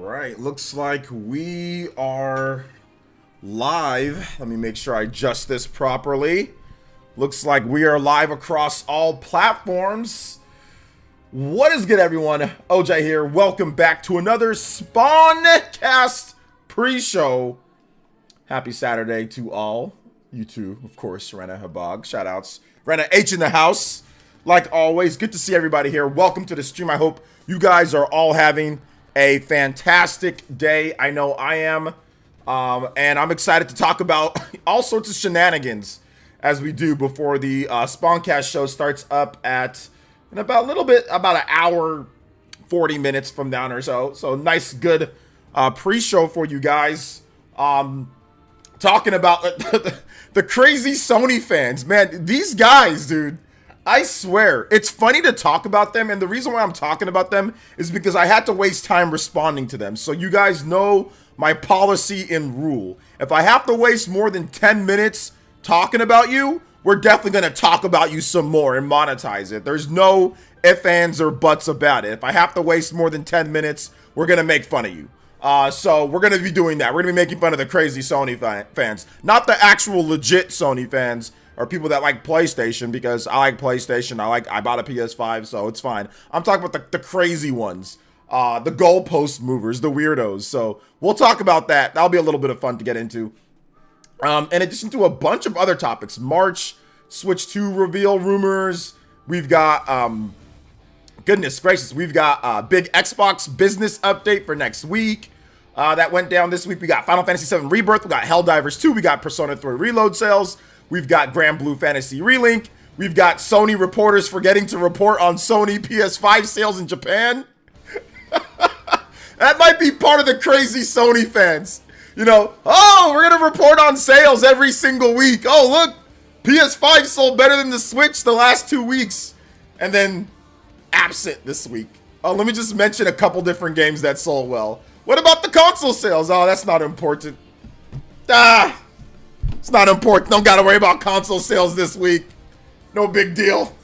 right, looks like we are live. Let me make sure I adjust this properly. Looks like we are live across all platforms. What is good, everyone? OJ here. Welcome back to another Spawncast pre-show. Happy Saturday to all. You too, of course, Rena Habag. Shoutouts. Rena H in the house. Like always, good to see everybody here. Welcome to the stream. I hope you guys are all having a fantastic day. I know I am. And I'm excited to talk about all sorts of shenanigans as we do before the Spawncast show starts up at in about an hour, 40 minutes from now or so. So nice, good pre-show for you guys. Talking about the crazy Sony fans. Man, these guys, dude. I swear, it's funny to talk about them, and the reason why I'm talking about them is because I had to waste time responding to them. So you guys know my policy and rule. If I have to waste more than 10 minutes talking about you, we're definitely going to talk about you some more and monetize it. There's no ifs, ands, or buts about it. If I have to waste more than 10 minutes, we're going to make fun of you. So we're going to be doing that. We're going to be making fun of the crazy Sony fans. Not the actual legit Sony fans. Or people that like PlayStation, because I like PlayStation. I bought a PS5, so it's fine. I'm talking about the crazy ones, the goalpost movers, the weirdos. So we'll talk about that. That'll be a little bit of fun to get into. In addition to a bunch of other topics, March Switch 2 reveal rumors. We've got, goodness gracious, we've got big Xbox business update for next week. That went down this week. We got Final Fantasy VII Rebirth. We got Helldivers 2. We got Persona 3 Reload sales. We've got Grand Blue Fantasy Relink. We've got Sony reporters forgetting to report on Sony PS5 sales in Japan. That might be part of the crazy Sony fans. You know, oh, we're going to report on sales every single week. Oh, look, PS5 sold better than the Switch the last 2 weeks. And then absent this week. Oh, let me just mention a couple different games that sold well. What about the console sales? Oh, that's not important. It's not important. Don't gotta worry about console sales this week. No big deal.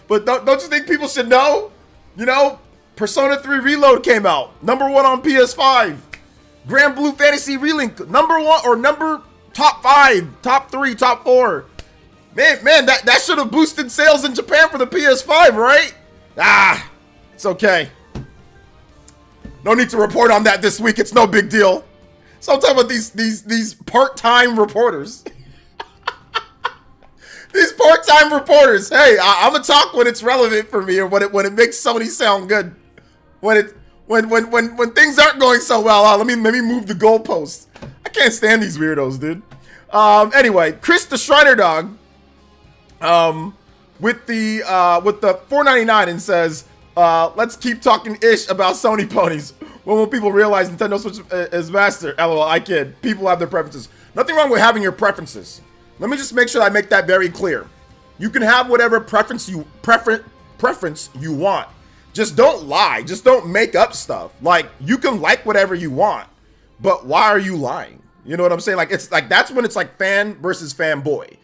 But don't you think people should know? You know, Persona 3 Reload came out. #1 on PS5. Grand Blue Fantasy Relink. #1 or top 5, top 3, top 4. Man, that should have boosted sales in Japan for the PS5, right? It's okay. No need to report on that this week. It's no big deal. So I'm talking about these part-time reporters. These part-time reporters. Hey, I'm gonna talk when it's relevant for me or when it makes Sony sound good. When things aren't going so well, let me move the goalposts. I can't stand these weirdos, dude. Anyway, Chris the Shriner Dog, with the $4.99 and says, let's keep talking ish about Sony ponies. When will people realize Nintendo Switch is master? LOL, I kid. People have their preferences. Nothing wrong with having your preferences. Let me just make sure I make that very clear. You can have whatever preference you want. Just don't lie. Just don't make up stuff. Like, you can like whatever you want, but why are you lying? You know what I'm saying? Like, it's like, that's when it's like fan versus fanboy.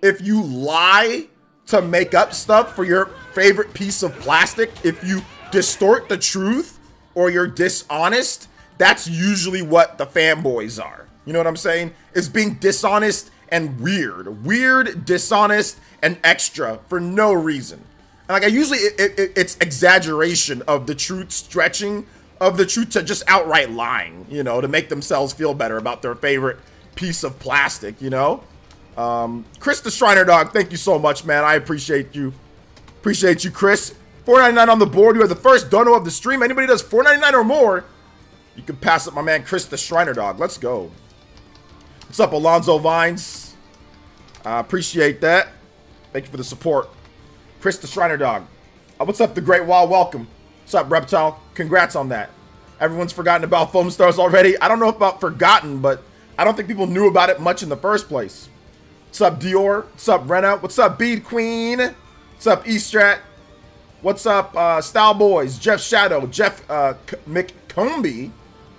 If you lie to make up stuff for your favorite piece of plastic, if you distort the truth, or you're dishonest, that's usually what the fanboys are. You know what I'm saying? It's being dishonest and weird. Weird, dishonest, and extra for no reason. And like, it's exaggeration of the truth, stretching of the truth to just outright lying, you know, to make themselves feel better about their favorite piece of plastic, you know? Chris the Shriner Dog, thank you so much, man. I appreciate you. Appreciate you, Chris. $4.99 on the board. You are the first dono of the stream. Anybody does $4.99 or more, you can pass up my man Chris the Shriner Dog. Let's go. What's up, Alonzo Vines? I appreciate that. Thank you for the support. Chris the Shriner Dog. What's up, the Great Wall? Welcome. What's up, Reptile? Congrats on that. Everyone's forgotten about Foam Stars already. I don't know about forgotten, but I don't think people knew about it much in the first place. What's up, Dior? What's up, Rena? What's up, Bead Queen? What's up, E-Strat? What's up, Style Boys? Jeff Shadow, Jeff McCombie.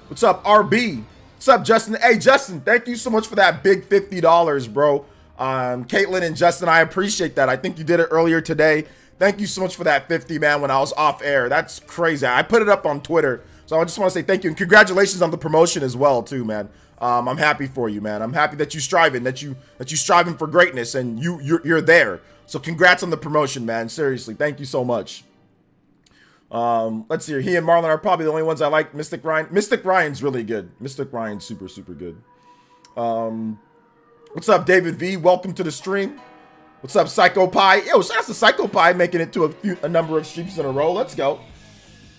What's up, RB? What's up, Justin? Hey, Justin, thank you so much for that big $50, bro. Caitlin and Justin, I appreciate that. I think you did it earlier today. Thank you so much for that 50, man, when I was off air. That's crazy. I put it up on Twitter, So I just want to say thank you and congratulations on the promotion as well, too, man. I'm happy for you, man. I'm happy that you striving, that you striving for greatness, and you're there. So congrats on the promotion, man. Seriously, thank you so much. Let's see here. He and Marlon are probably the only ones I like. Mystic Ryan's really good. Mystic Ryan's super good. What's up, David V? Welcome to the stream. What's up, Psycho Pie? Yo, shout out to Psycho Pie making it to a number of streams in a row. Let's go.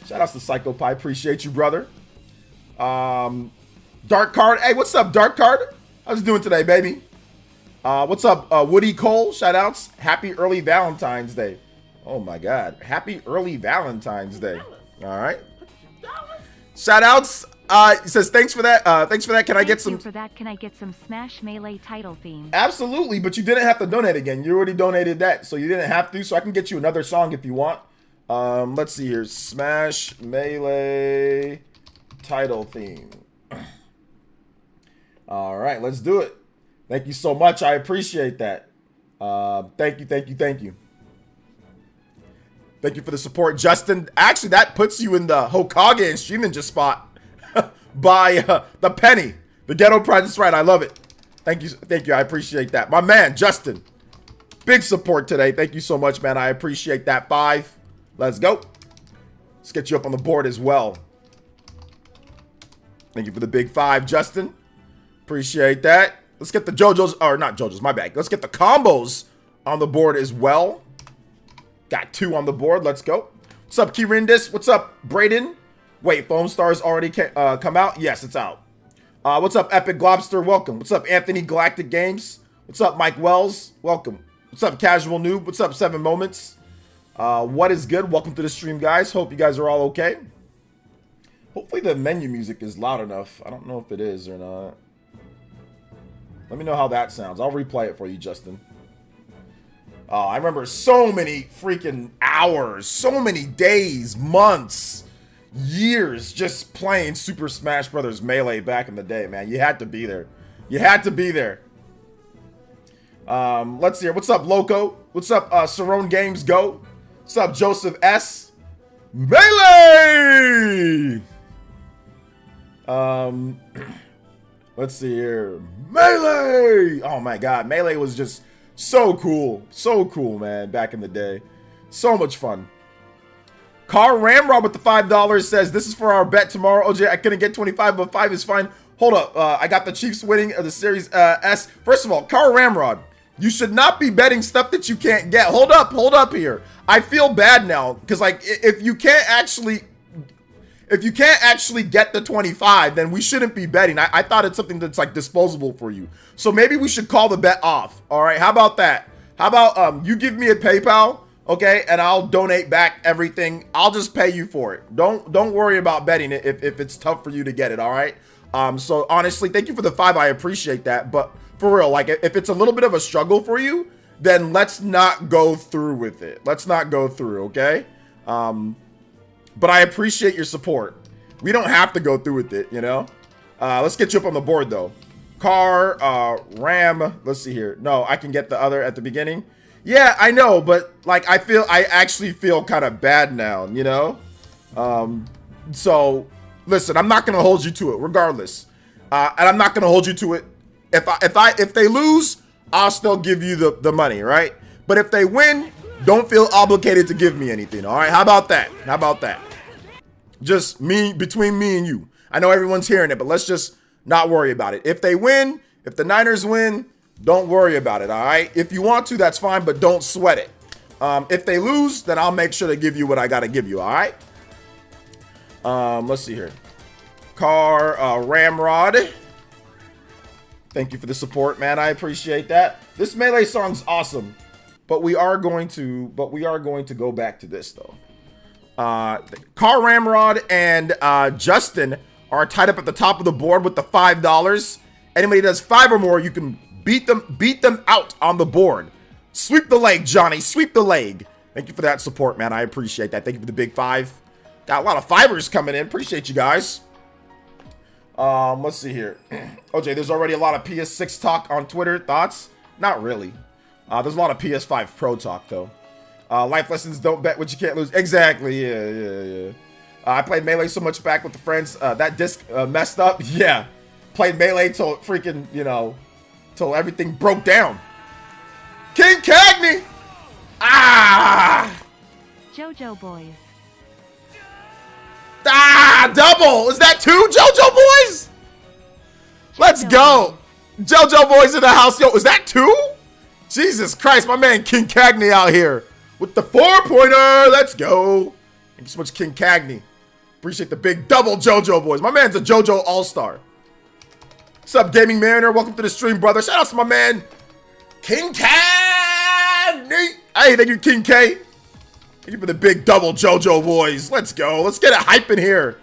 Shout out to Psycho Pie. Appreciate you, brother. Dark Card. Hey, what's up, Dark Card? How's it doing today, baby? What's up, Woody Cole? Shout outs. Happy early Valentine's Day. Oh my God. Happy early Valentine's Day. All right. Shout outs. He says, thanks for that. Thanks for that. Can I get some Smash Melee title theme? Absolutely, but you didn't have to donate again. You already donated that, so you didn't have to. So I can get you another song if you want. Let's see here. Smash Melee title theme. All right, let's do it. Thank you so much. I appreciate that. Thank you. Thank you for the support, Justin. Actually, that puts you in the Hokage and Stream Ninja spot by the penny. The Ghetto Pride is right. I love it. Thank you. I appreciate that. My man, Justin. Big support today. Thank you so much, man. I appreciate that. 5. Let's go. Let's get you up on the board as well. Thank you for the big 5, Justin. Appreciate that. Let's get the JoJo's, or not JoJo's, my bad. Let's get the combos on the board as well. Got 2 on the board. Let's go. What's up, Kirindis? What's up, Brayden? Wait, Foam Stars already come out? Yes, it's out. What's up, Epic Globster? Welcome. What's up, Anthony Galactic Games? What's up, Mike Wells? Welcome. What's up, Casual Noob? What's up, 7 Moments? What is good? Welcome to the stream, guys. Hope you guys are all okay. Hopefully the menu music is loud enough. I don't know if it is or not. Let me know how that sounds. I'll replay it for you, Justin. I remember so many freaking hours, so many days, months, years just playing Super Smash Bros. Melee back in the day, man. You had to be there. You had to be there. Let's see here. What's up, Loco? What's up, Sarone Games Go? What's up, Joseph S? Melee! Let's see here. Melee! Oh my God, Melee was just so cool. So cool, man, back in the day. So much fun. Car Ramrod with the $5 says, this is for our bet tomorrow. OJ, I couldn't get 25, but 5 is fine. Hold up. I got the Chiefs winning the Series S. First of all, Car Ramrod, you should not be betting stuff that you can't get. Hold up here. I feel bad now because, like, if you can't actually get the 25, then we shouldn't be betting. I thought it's something that's like disposable for you. So maybe we should call the bet off. All right, how about that? How about you give me a PayPal, okay, and I'll donate back everything. I'll just pay you for it. Don't worry about betting it if it's tough for you to get it. All right. So honestly, thank you for the 5. I appreciate that. But for real, like if it's a little bit of a struggle for you, then let's not go through with it. Let's not go through, okay? But I appreciate your support. We don't have to go through with it, you know? Let's get you up on the board, though. Car, Ram. Let's see here. No, I can get the other at the beginning. Yeah, I know, but, like, I actually feel kind of bad now, you know? So, listen, I'm not going to hold you to it, regardless. And I'm not going to hold you to it. If they lose, I'll still give you the money, right? But if they win, don't feel obligated to give me anything, all right? How about that? How about that? Just between me and you. I know everyone's hearing it, but let's just not worry about it. If they win, if the Niners win, don't worry about it, all right? If you want to, that's fine, but don't sweat it. If they lose, then I'll make sure to give you what I got to give you, all right? Let's see here. Car, Ramrod. Thank you for the support, man. I appreciate that. This Melee song's awesome, but we are going to go back to this though. Car Ramrod and Justin are tied up at the top of the board with the $5. Anybody does 5 or more, you can beat them out on the board. Sweep the leg, Johnny. Sweep the leg. Thank you for that support, man. I appreciate that. Thank you for the big 5. Got a lot of 5ers coming in. Appreciate you guys. Let's see here. OJ, there's already a lot of PS6 talk on Twitter. Thoughts? Not really. There's a lot of PS5 Pro talk, though. Life lessons, don't bet what you can't lose. Exactly, yeah. I played Melee so much back with the friends. That disc messed up. Yeah. Played Melee till freaking, you know, till everything broke down. King Cagney! Ah! JoJo Boys. Ah! Double! Is that 2 JoJo Boys? Let's go! JoJo Boys in the house. Yo, is that 2? Jesus Christ, my man King Cagney out here with the 4-pointer. Let's go. Thank you so much, King Cagney. Appreciate the big double JoJo Boys. My man's a JoJo All-Star. What's up, Gaming Mariner? Welcome to the stream, brother. Shout out to my man King Cagney. Hey, thank you, King K. Thank you for the big double JoJo Boys. Let's go. Let's get it hype in here.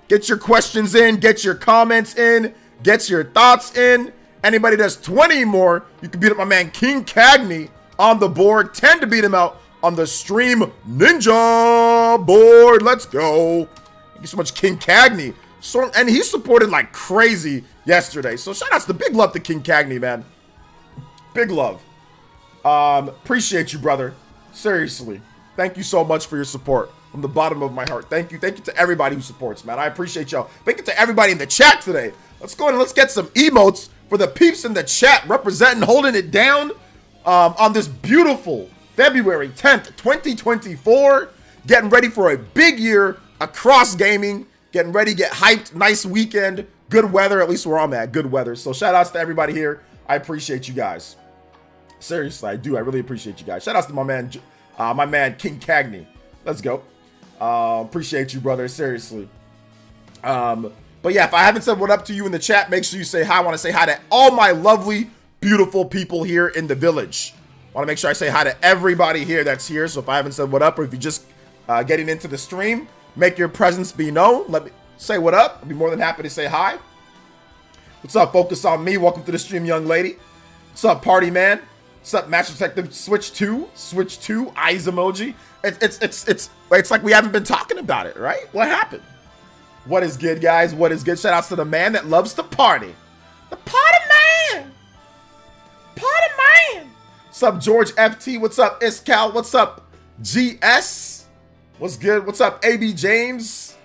Get your questions in. Get your comments in. Get your thoughts in. Anybody that's 20 more, you can beat up my man King Cagney on the board. 10 to beat him out on the Stream Ninja board. Let's go. Thank you so much, King Cagney. So, and he supported like crazy yesterday. So shout outs to big love to King Cagney, man. Big love. Appreciate you, brother. Seriously. Thank you so much for your support from the bottom of my heart. Thank you. Thank you to everybody who supports, man. I appreciate y'all. Thank you to everybody in the chat today. Let's go and let's get some emotes for the peeps in the chat representing, holding it down on this beautiful February 10th, 2024. Getting ready for a big year across gaming. Getting ready, get hyped. Nice weekend. Good weather, at least where I'm at. Good weather. So shout outs to everybody here. I appreciate you guys. Seriously, I do. I really appreciate you guys. Shout outs to my man King Cagney. Let's go. Appreciate you, brother. Seriously. But yeah, if I haven't said what up to you in the chat, make sure you say hi. I want to say hi to all my lovely, beautiful people here in the village. I want to make sure I say hi to everybody here that's here. So if I haven't said what up, or if you're just getting into the stream, make your presence be known. Let me say what up. I'll be more than happy to say hi. What's up? Focus on me. Welcome to the stream, young lady. What's up, party man? What's up, Master Detective? Switch 2, eyes emoji. It's like we haven't been talking about it, right? What happened? What is good, guys? What is good? Shout outs to the man that loves to party. The party man. Party man. What's up, George FT? What's up, Iscal? What's up, GS? What's good? What's up, AB James?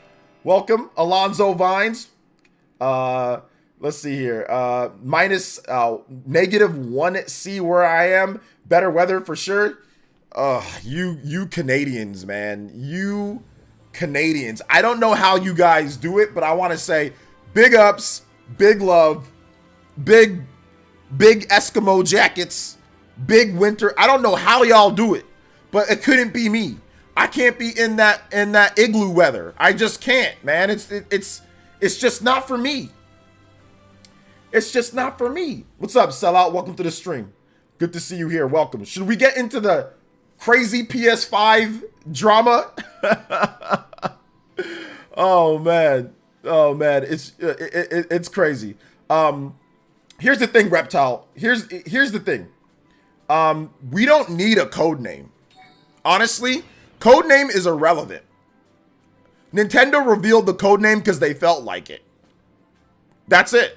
Welcome, Alonzo Vines. Let's see here. Minus -1C where I am. Better weather for sure. You Canadians, man. You Canadians. I don't know how you guys do it, but I want to say big ups, big love, big Eskimo jackets, big winter. I don't know how y'all do it, but it couldn't be me. I can't be in that igloo weather. I just can't, man. It's just not for me. It's just not for me. What's up, sellout? Welcome to the stream. Good to see you here. Welcome. Should we get into the crazy PS5 drama? Oh man, it's crazy. Here's the thing, Reptile. Here's the thing. We don't need a code name. Honestly, code name is irrelevant. Nintendo revealed the code name because they felt like it. That's it.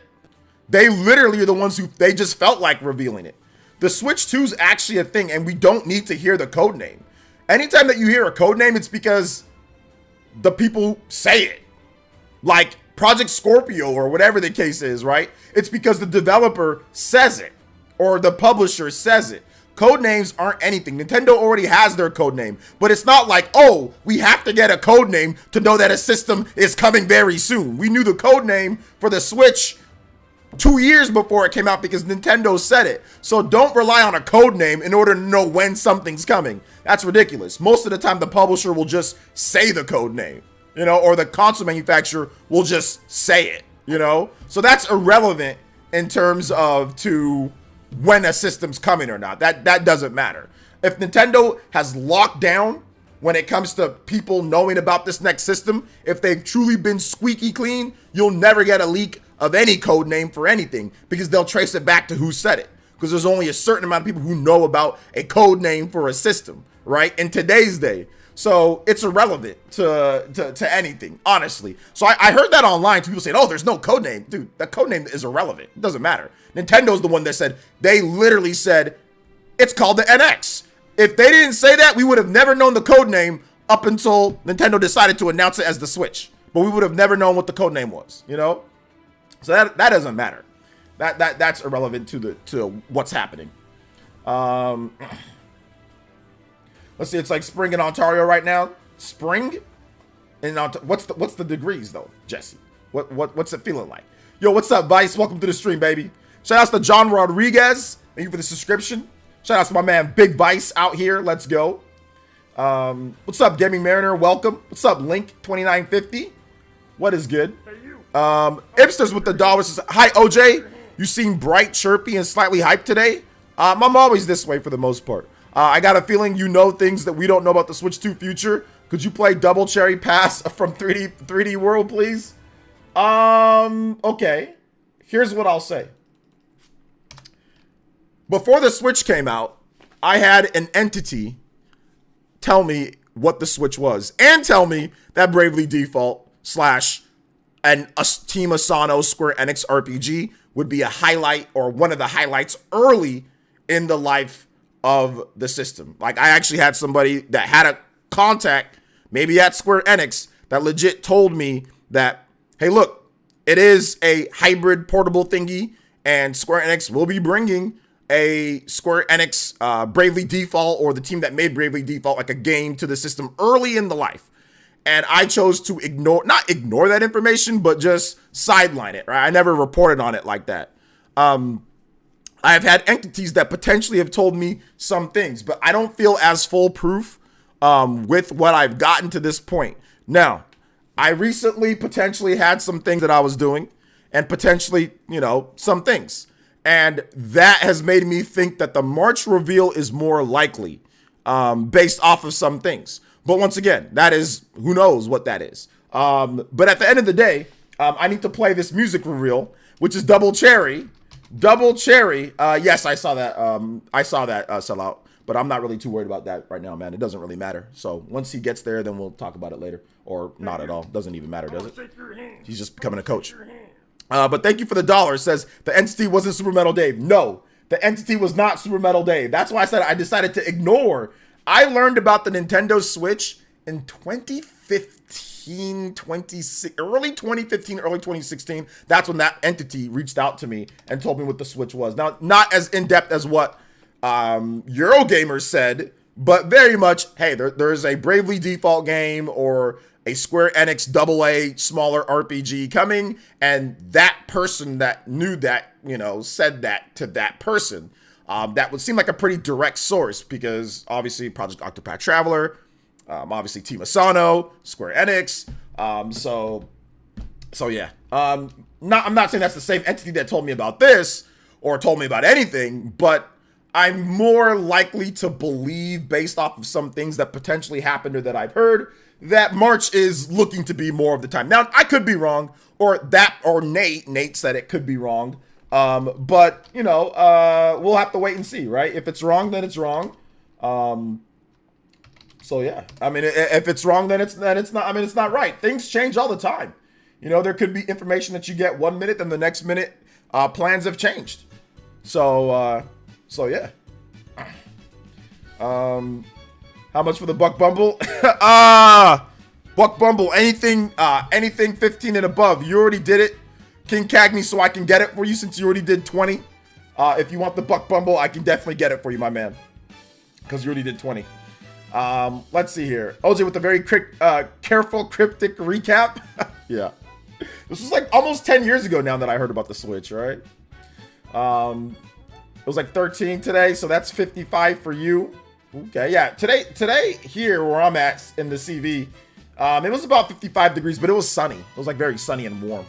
They literally are the ones who they just felt like revealing it. The Switch 2 is actually a thing, and we don't need to hear the code name. Anytime that you hear a code name, it's because the people say it. Like Project Scorpio or whatever the case is, right? It's because the developer says it or the publisher says it. Code names aren't anything. Nintendo already has their code name, but it's not like, oh, we have to get a code name to know that a system is coming very soon. We knew the code name for the Switch 2 years before it came out because Nintendo said it. So don't rely on a code name in order to know when something's coming. That's ridiculous. Most of the time, the publisher will just say the code name, you know, or the console manufacturer will just say it, you know. So that's irrelevant in terms of to when a system's coming or not. That doesn't matter. If Nintendo has locked down when it comes to people knowing about this next system, if they've truly been squeaky clean, you'll never get a leak of any code name for anything because they'll trace it back to who said it, because there's only a certain amount of people who know about a code name for a system, right, in today's day. So it's irrelevant to anything, honestly. So I heard that online, people saying, oh, there's no code name. Dude, that code name is irrelevant. It doesn't matter. Nintendo's the one that said, they literally said it's called the NX. If they didn't say that, we would have never known the code name up until Nintendo decided to announce it as the Switch. But we would have never known what the code name was, you know? So that doesn't matter. That's irrelevant to what's happening. Let's see, it's like spring in Ontario right now. Spring? And what's the degrees though, Jesse? What's it feeling like? Yo, what's up, Vice? Welcome to the stream, baby. Shout outs to John Rodriguez. Thank you for the subscription. Shout outs to my man Big Vice out here. Let's go. What's up, Gaming Mariner? Welcome. What's up, Link 2950? What is good? Ipsters with the dollars. Hi, OJ. You seem bright, chirpy, and slightly hyped today. I'm always this way for the most part. I got a feeling you know things that we don't know about the Switch 2 future. Could you play Double Cherry Pass from 3D World, please? Okay. Here's what I'll say. Before the Switch came out, I had an entity tell me what the Switch was and tell me that Bravely Default / and a Team Asano Square Enix RPG would be a highlight or one of the highlights early in the life of the system. Like, I actually had somebody that had a contact, maybe at Square Enix, that legit told me that, hey, look, it is a hybrid portable thingy, and Square Enix will be bringing a Square Enix Bravely Default, or the team that made Bravely Default, like a game to the system early in the life. And I chose to not ignore that information, but just sideline it, right? I never reported on it like that. I have had entities that potentially have told me some things, but I don't feel as foolproof with what I've gotten to this point. Now, I recently potentially had some things that I was doing, and potentially, you know, some things. And that has made me think that the March reveal is more likely based off of some things. But once again, that is, who knows what that is. But at the end of the day, I need to play this music reveal, which is Double Cherry. Double Cherry. Yes, I saw that. Sell out. But I'm not really too worried about that right now, man. It doesn't really matter. So once he gets there, then we'll talk about it later. Or not at all. Doesn't even matter, does it? He's just becoming a coach. But thank you for the dollar. It says the entity wasn't Super Metal Dave. No, the entity was not Super Metal Dave. That's why I said I decided to ignore. I learned about the Nintendo Switch in 2015, early 2015, early 2016. That's when that entity reached out to me and told me what the Switch was. Now, not as in-depth as what Eurogamer said, but very much, hey, there is a Bravely Default game or a Square Enix AA smaller RPG coming, and that person that knew that, you know, said that to that person. That would seem like a pretty direct source because obviously Project Octopath Traveler, obviously Team Asano, Square Enix. So yeah. I'm not saying that's the same entity that told me about this or told me about anything, but I'm more likely to believe, based off of some things that potentially happened or that I've heard, that March is looking to be more of the time. Now, I could be wrong, or Nate said it could be wrong. But, you know, we'll have to wait and see, right? If it's wrong, then it's wrong. So yeah, I mean, if it's wrong, then it's not, I mean, it's not right. Things change all the time. You know, there could be information that you get 1 minute, then the next minute, plans have changed. So yeah. How much for the Buck Bumble? Buck Bumble, anything 15 and above. You already did it. King Cagney, so I can get it for you since you already did 20. If you want the Buck Bumble, I can definitely get it for you, my man. Because you already did 20. Let's see here. OJ with a very careful, cryptic recap. Yeah. This was like almost 10 years ago now that I heard about the Switch, right? It was like 13 today, so that's 55 for you. Okay, yeah. Today here where I'm at in the CV, it was about 55 degrees, but it was sunny. It was like very sunny and warm.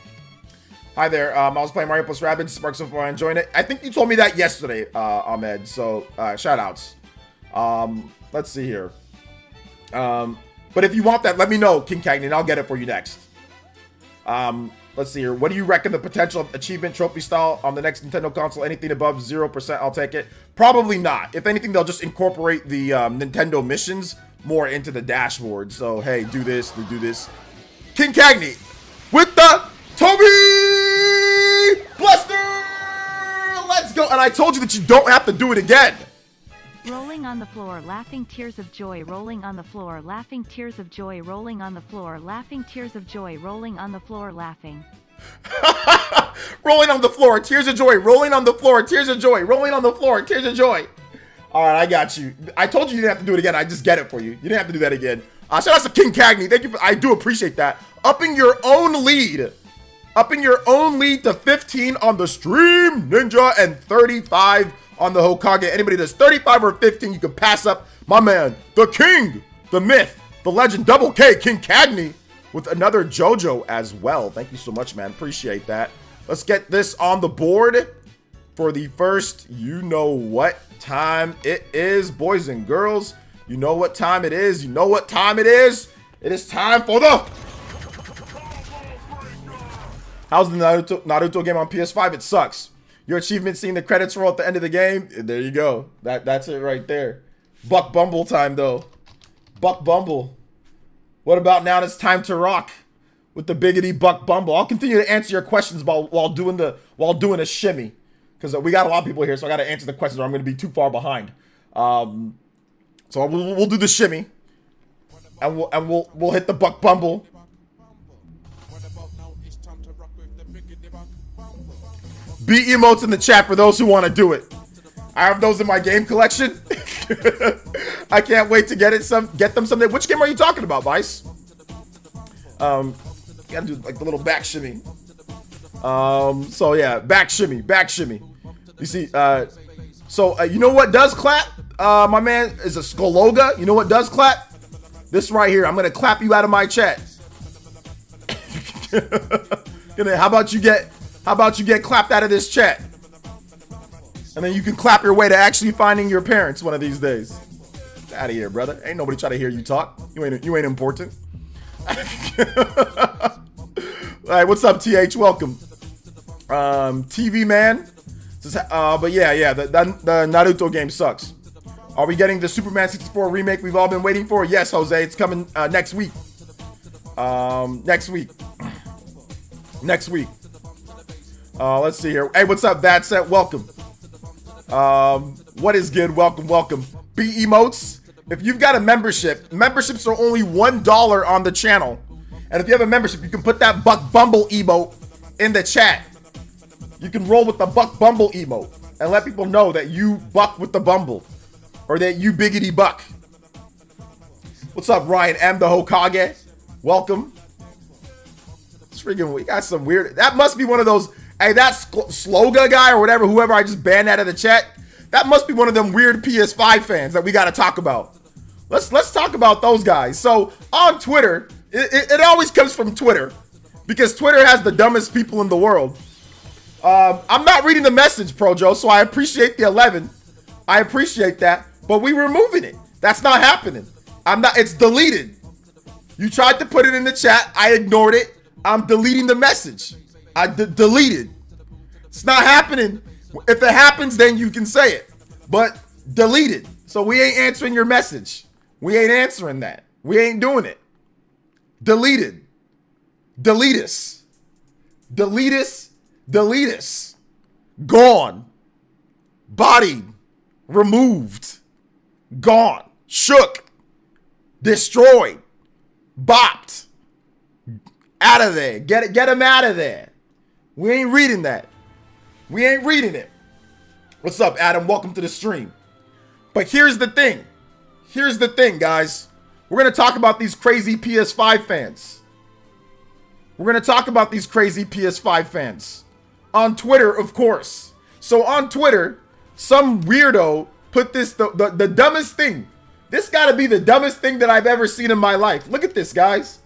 Hi there. I was playing Mario plus Rabbids. Sparks so far, enjoying it. I think you told me that yesterday, Ahmed. So shout outs. Let's see here. But if you want that, let me know, King Cagney, and I'll get it for you next. Let's see here. What do you reckon the potential of achievement trophy style on the next Nintendo console? Anything above 0%, I'll take it. Probably not. If anything, they'll just incorporate the Nintendo missions more into the dashboard. So, hey, do this, do this. King Cagney with the Toby Blaster! Let's go. And I told you that you don't have to do it again. Rolling on the floor, laughing tears of joy, rolling on the floor, laughing tears of joy, rolling on the floor, laughing tears of joy, rolling on the floor, laughing. Rolling on the floor, tears of joy, rolling on the floor, tears of joy, rolling on the floor, tears of joy. All right, I got you. I told you didn't have to do it again. I just get it for you. You didn't have to do that again. Shout out to King Cagney. Thank you. I do appreciate that. Upping your own lead. Upping your own lead to 15 on the stream, Ninja, and 35 on the Hokage. Anybody that's 35 or 15, you can pass up my man, the king, the myth, the legend, Double K, King Cagney, with another JoJo as well. Thank you so much, man. Appreciate that. Let's get this on the board for the first, you know what time it is, boys and girls. You know what time it is. You know what time it is. It is time for the... How's the Naruto game on PS5? It sucks. Your achievement, seeing the credits roll at the end of the game. There you go. That's it right there. Buck Bumble time, though. Buck Bumble. What about now? It's time to rock with the biggity Buck Bumble. I'll continue to answer your questions while doing a shimmy, because we got a lot of people here, so I got to answer the questions, or I'm going to be too far behind. So we'll do the shimmy, and we'll hit the Buck Bumble. Beat emotes in the chat for those who want to do it. I have those in my game collection. I can't wait to get them someday. Which game are you talking about, Vice? Gotta do like the little back shimmy. So yeah, back shimmy. You see, you know what does clap? My man is a Skologa. You know what does clap? This right here. I'm gonna clap you out of my chat. How about you get clapped out of this chat? And then you can clap your way to actually finding your parents one of these days. Get out of here, brother. Ain't nobody trying to hear you talk. You ain't important. All right, what's up, TH? Welcome. TV man. But yeah, the Naruto game sucks. Are we getting the Superman 64 remake we've all been waiting for? Yes, Jose. It's coming next week. Next week. Let's see here. Hey, what's up, That Set? Welcome. What is good? Welcome. Be emotes. If you've got a memberships are only $1 on the channel. And if you have a membership, you can put that Buck Bumble emote in the chat. You can roll with the Buck Bumble emote and let people know that you buck with the Bumble, or that you biggity buck. What's up, Ryan M, the Hokage? Welcome. It's freaking, we got some weird, that must be one of those, hey, that Sloga guy or whoever I just banned out of the chat, that must be one of them weird PS5 fans that we got to talk about. Let's talk about those guys. So on Twitter, it always comes from Twitter, because Twitter has the dumbest people in the world. I'm not reading the message, Projo, so I appreciate the 11. I appreciate that, but we removing it. That's not happening. It's deleted. You tried to put it in the chat. I ignored it. I'm deleting the message. I deleted. It's not happening. If it happens, then you can say it, but deleted. So we ain't answering your message. We ain't answering that. We ain't doing it. Deleted. Delete us. Delete us. Delete us. Gone. Bodied. Removed. Gone. Shook. Destroyed. Bopped. Out of there. Get him out of there. We ain't reading that. We ain't reading it. What's up, Adam? Welcome to the stream. But here's the thing. Here's the thing, guys. We're going to talk about these crazy PS5 fans. We're going to talk about these crazy PS5 fans. On Twitter, of course. So on Twitter, some weirdo put this, the dumbest thing. This got to be the dumbest thing that I've ever seen in my life. Look at this, guys.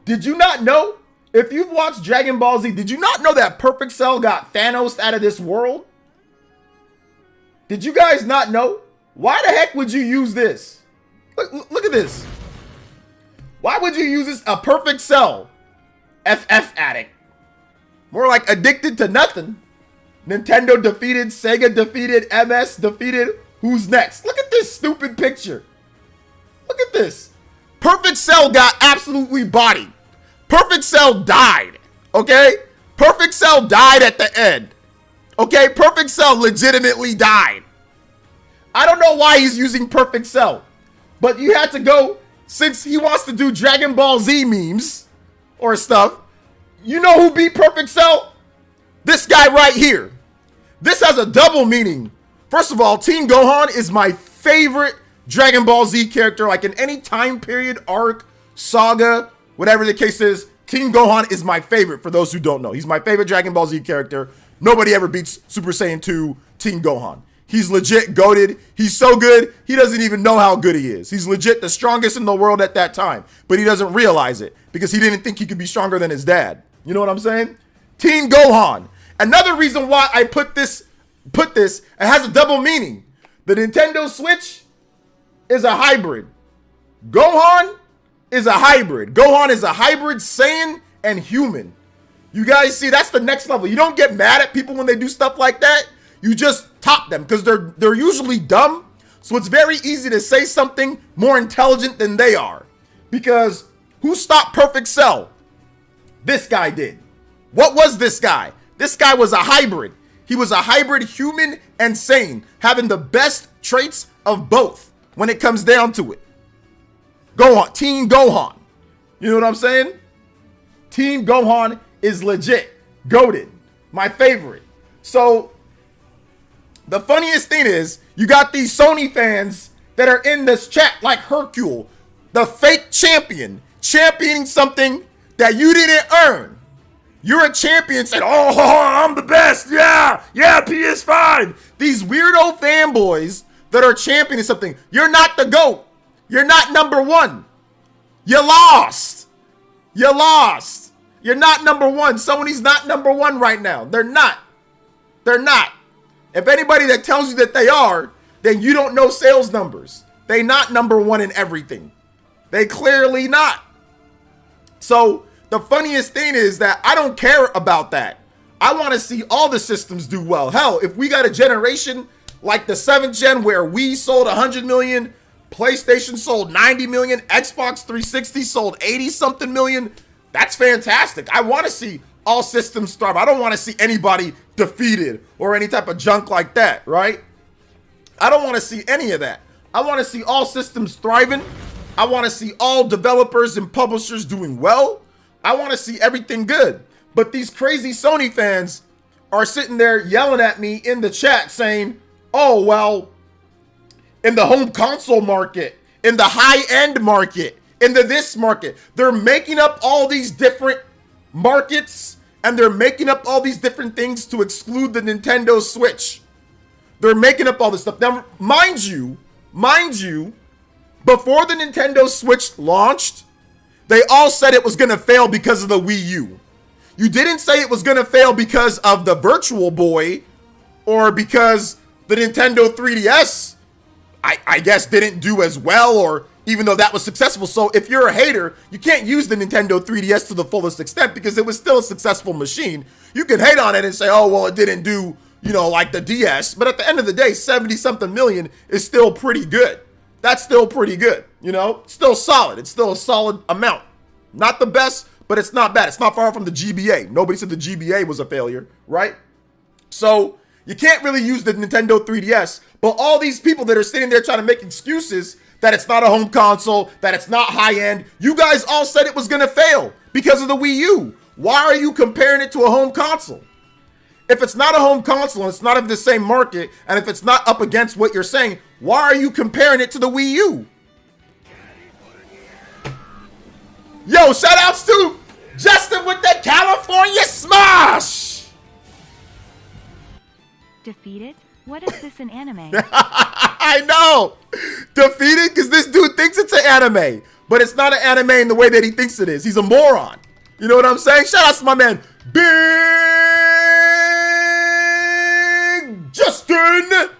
Did you not know? If you've watched Dragon Ball Z, did you not know that Perfect Cell got Thanos out of this world? Did you guys not know? Why the heck would you use this? Look at this. Why would you use this? A Perfect Cell. FF addict. More like addicted to nothing. Nintendo defeated, Sega defeated, MS defeated. Who's next? Look at this stupid picture. Look at this. Perfect Cell got absolutely bodied. Perfect Cell died. Okay? Perfect Cell died at the end. Okay? Perfect Cell legitimately died. I don't know why he's using Perfect Cell, but you had to go, since he wants to do Dragon Ball Z memes or stuff. You know who beat Perfect Cell? This guy right here. This has a double meaning. First of all, Teen Gohan is my favorite Dragon Ball Z character, like in any time period, arc, saga, whatever the case is. Teen Gohan is my favorite, for those who don't know. He's my favorite Dragon Ball Z character. Nobody ever beats Super Saiyan 2 Teen Gohan. He's legit goated. He's so good, he doesn't even know how good he is. He's legit the strongest in the world at that time, but he doesn't realize it because he didn't think he could be stronger than his dad. You know what I'm saying? Teen Gohan. Another reason why I put this, it has a double meaning. The Nintendo Switch is a hybrid. Gohan is a hybrid. Gohan is a hybrid Saiyan and human. You guys see, that's the next level. You don't get mad at people when they do stuff like that. You just top them because they're usually dumb. So it's very easy to say something more intelligent than they are. Because who stopped Perfect Cell? This guy did. What was this guy? This guy was a hybrid. He was a hybrid human and Saiyan, having the best traits of both when it comes down to it. Gohan, Teen Gohan. You know what I'm saying? Teen Gohan is legit. Goated. My favorite. So, the funniest thing is, you got these Sony fans that are in this chat like Hercule, the fake champion, championing something that you didn't earn. You're a champion saying, oh, I'm the best. Yeah, PS5. These weirdo fanboys that are championing something. You're not the GOAT. You're not number one. You lost. You lost. You're not number one. Sony's not number one right now. They're not. They're not. If anybody that tells you that they are, then you don't know sales numbers. They not number one in everything. They clearly not. So the funniest thing is that I don't care about that. I want to see all the systems do well. Hell, if we got a generation like the 7th gen where Wii sold 100 million, PlayStation sold 90 million, Xbox 360 sold 80 something million, that's fantastic. I want to see all systems thrive. I don't want to see anybody defeated or any type of junk like that, right? I don't want to see any of that. I want to see all systems thriving. I want to see all developers and publishers doing well. I want to see everything good. But these crazy Sony fans are sitting there yelling at me in the chat saying, oh, well, in the home console market, in the high-end market, in the this market, they're making up all these different markets and they're making up all these different things to exclude the Nintendo Switch. They're making up all this stuff. Now, mind you, before the Nintendo Switch launched, they all said it was going to fail because of the Wii U. You didn't say it was going to fail because of the Virtual Boy or because the Nintendo 3DS, I guess, didn't do as well, or even though that was successful. So if you're a hater, you can't use the Nintendo 3DS to the fullest extent because it was still a successful machine. You can hate on it and say, oh, well, it didn't do, you know, like the DS. But at the end of the day, 70-something million is still pretty good. That's still pretty good, you know? Still solid. It's still a solid amount. Not the best, but it's not bad. It's not far from the GBA. Nobody said the GBA was a failure, right? So you can't really use the Nintendo 3DS, but all these people that are sitting there trying to make excuses that it's not a home console, that it's not high-end, you guys all said it was going to fail because of the Wii U. Why are you comparing it to a home console? If it's not a home console and it's not of the same market, and if it's not up against what you're saying, why are you comparing it to the Wii U? Yo, shout outs to Justin with the California Smash! Defeated? What is this in anime? I know! Defeated because this dude thinks it's an anime. But it's not an anime in the way that he thinks it is. He's a moron. You know what I'm saying? Shout out to my man, Big Justin!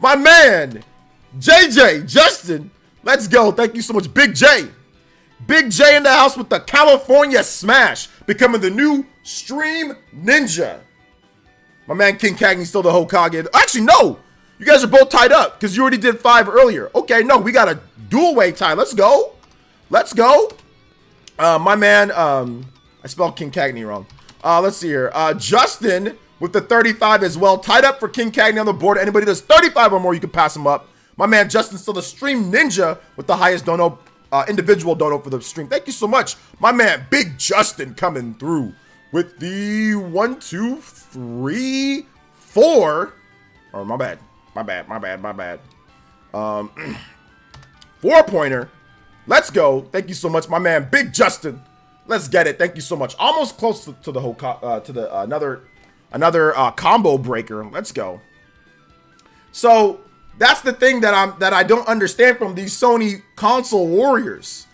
My man, JJ, Justin. Let's go. Thank you so much, Big J. Big J in the house with the California Smash, becoming the new Stream Ninja. My man King Cagney's still the Hokage. Actually, no. You guys are both tied up because you already did 5 earlier. Okay, no, we got a dual way tie. Let's go. Let's go. My man, I spelled King Cagney wrong. Let's see here. Justin with the 35 as well. Tied up for King Cagney on the board. Anybody does 35 or more, you can pass him up. My man Justin still the stream ninja with the highest dono, individual dono for the stream. Thank you so much. My man Big Justin coming through with the 1, 2, 3, 4. Oh, my bad. 4-pointer. Let's go. Thank you so much, my man Big Justin. Let's get it. Thank you so much. Almost close to the whole another combo breaker. Let's go. So that's the thing that I don't understand from these Sony console warriors.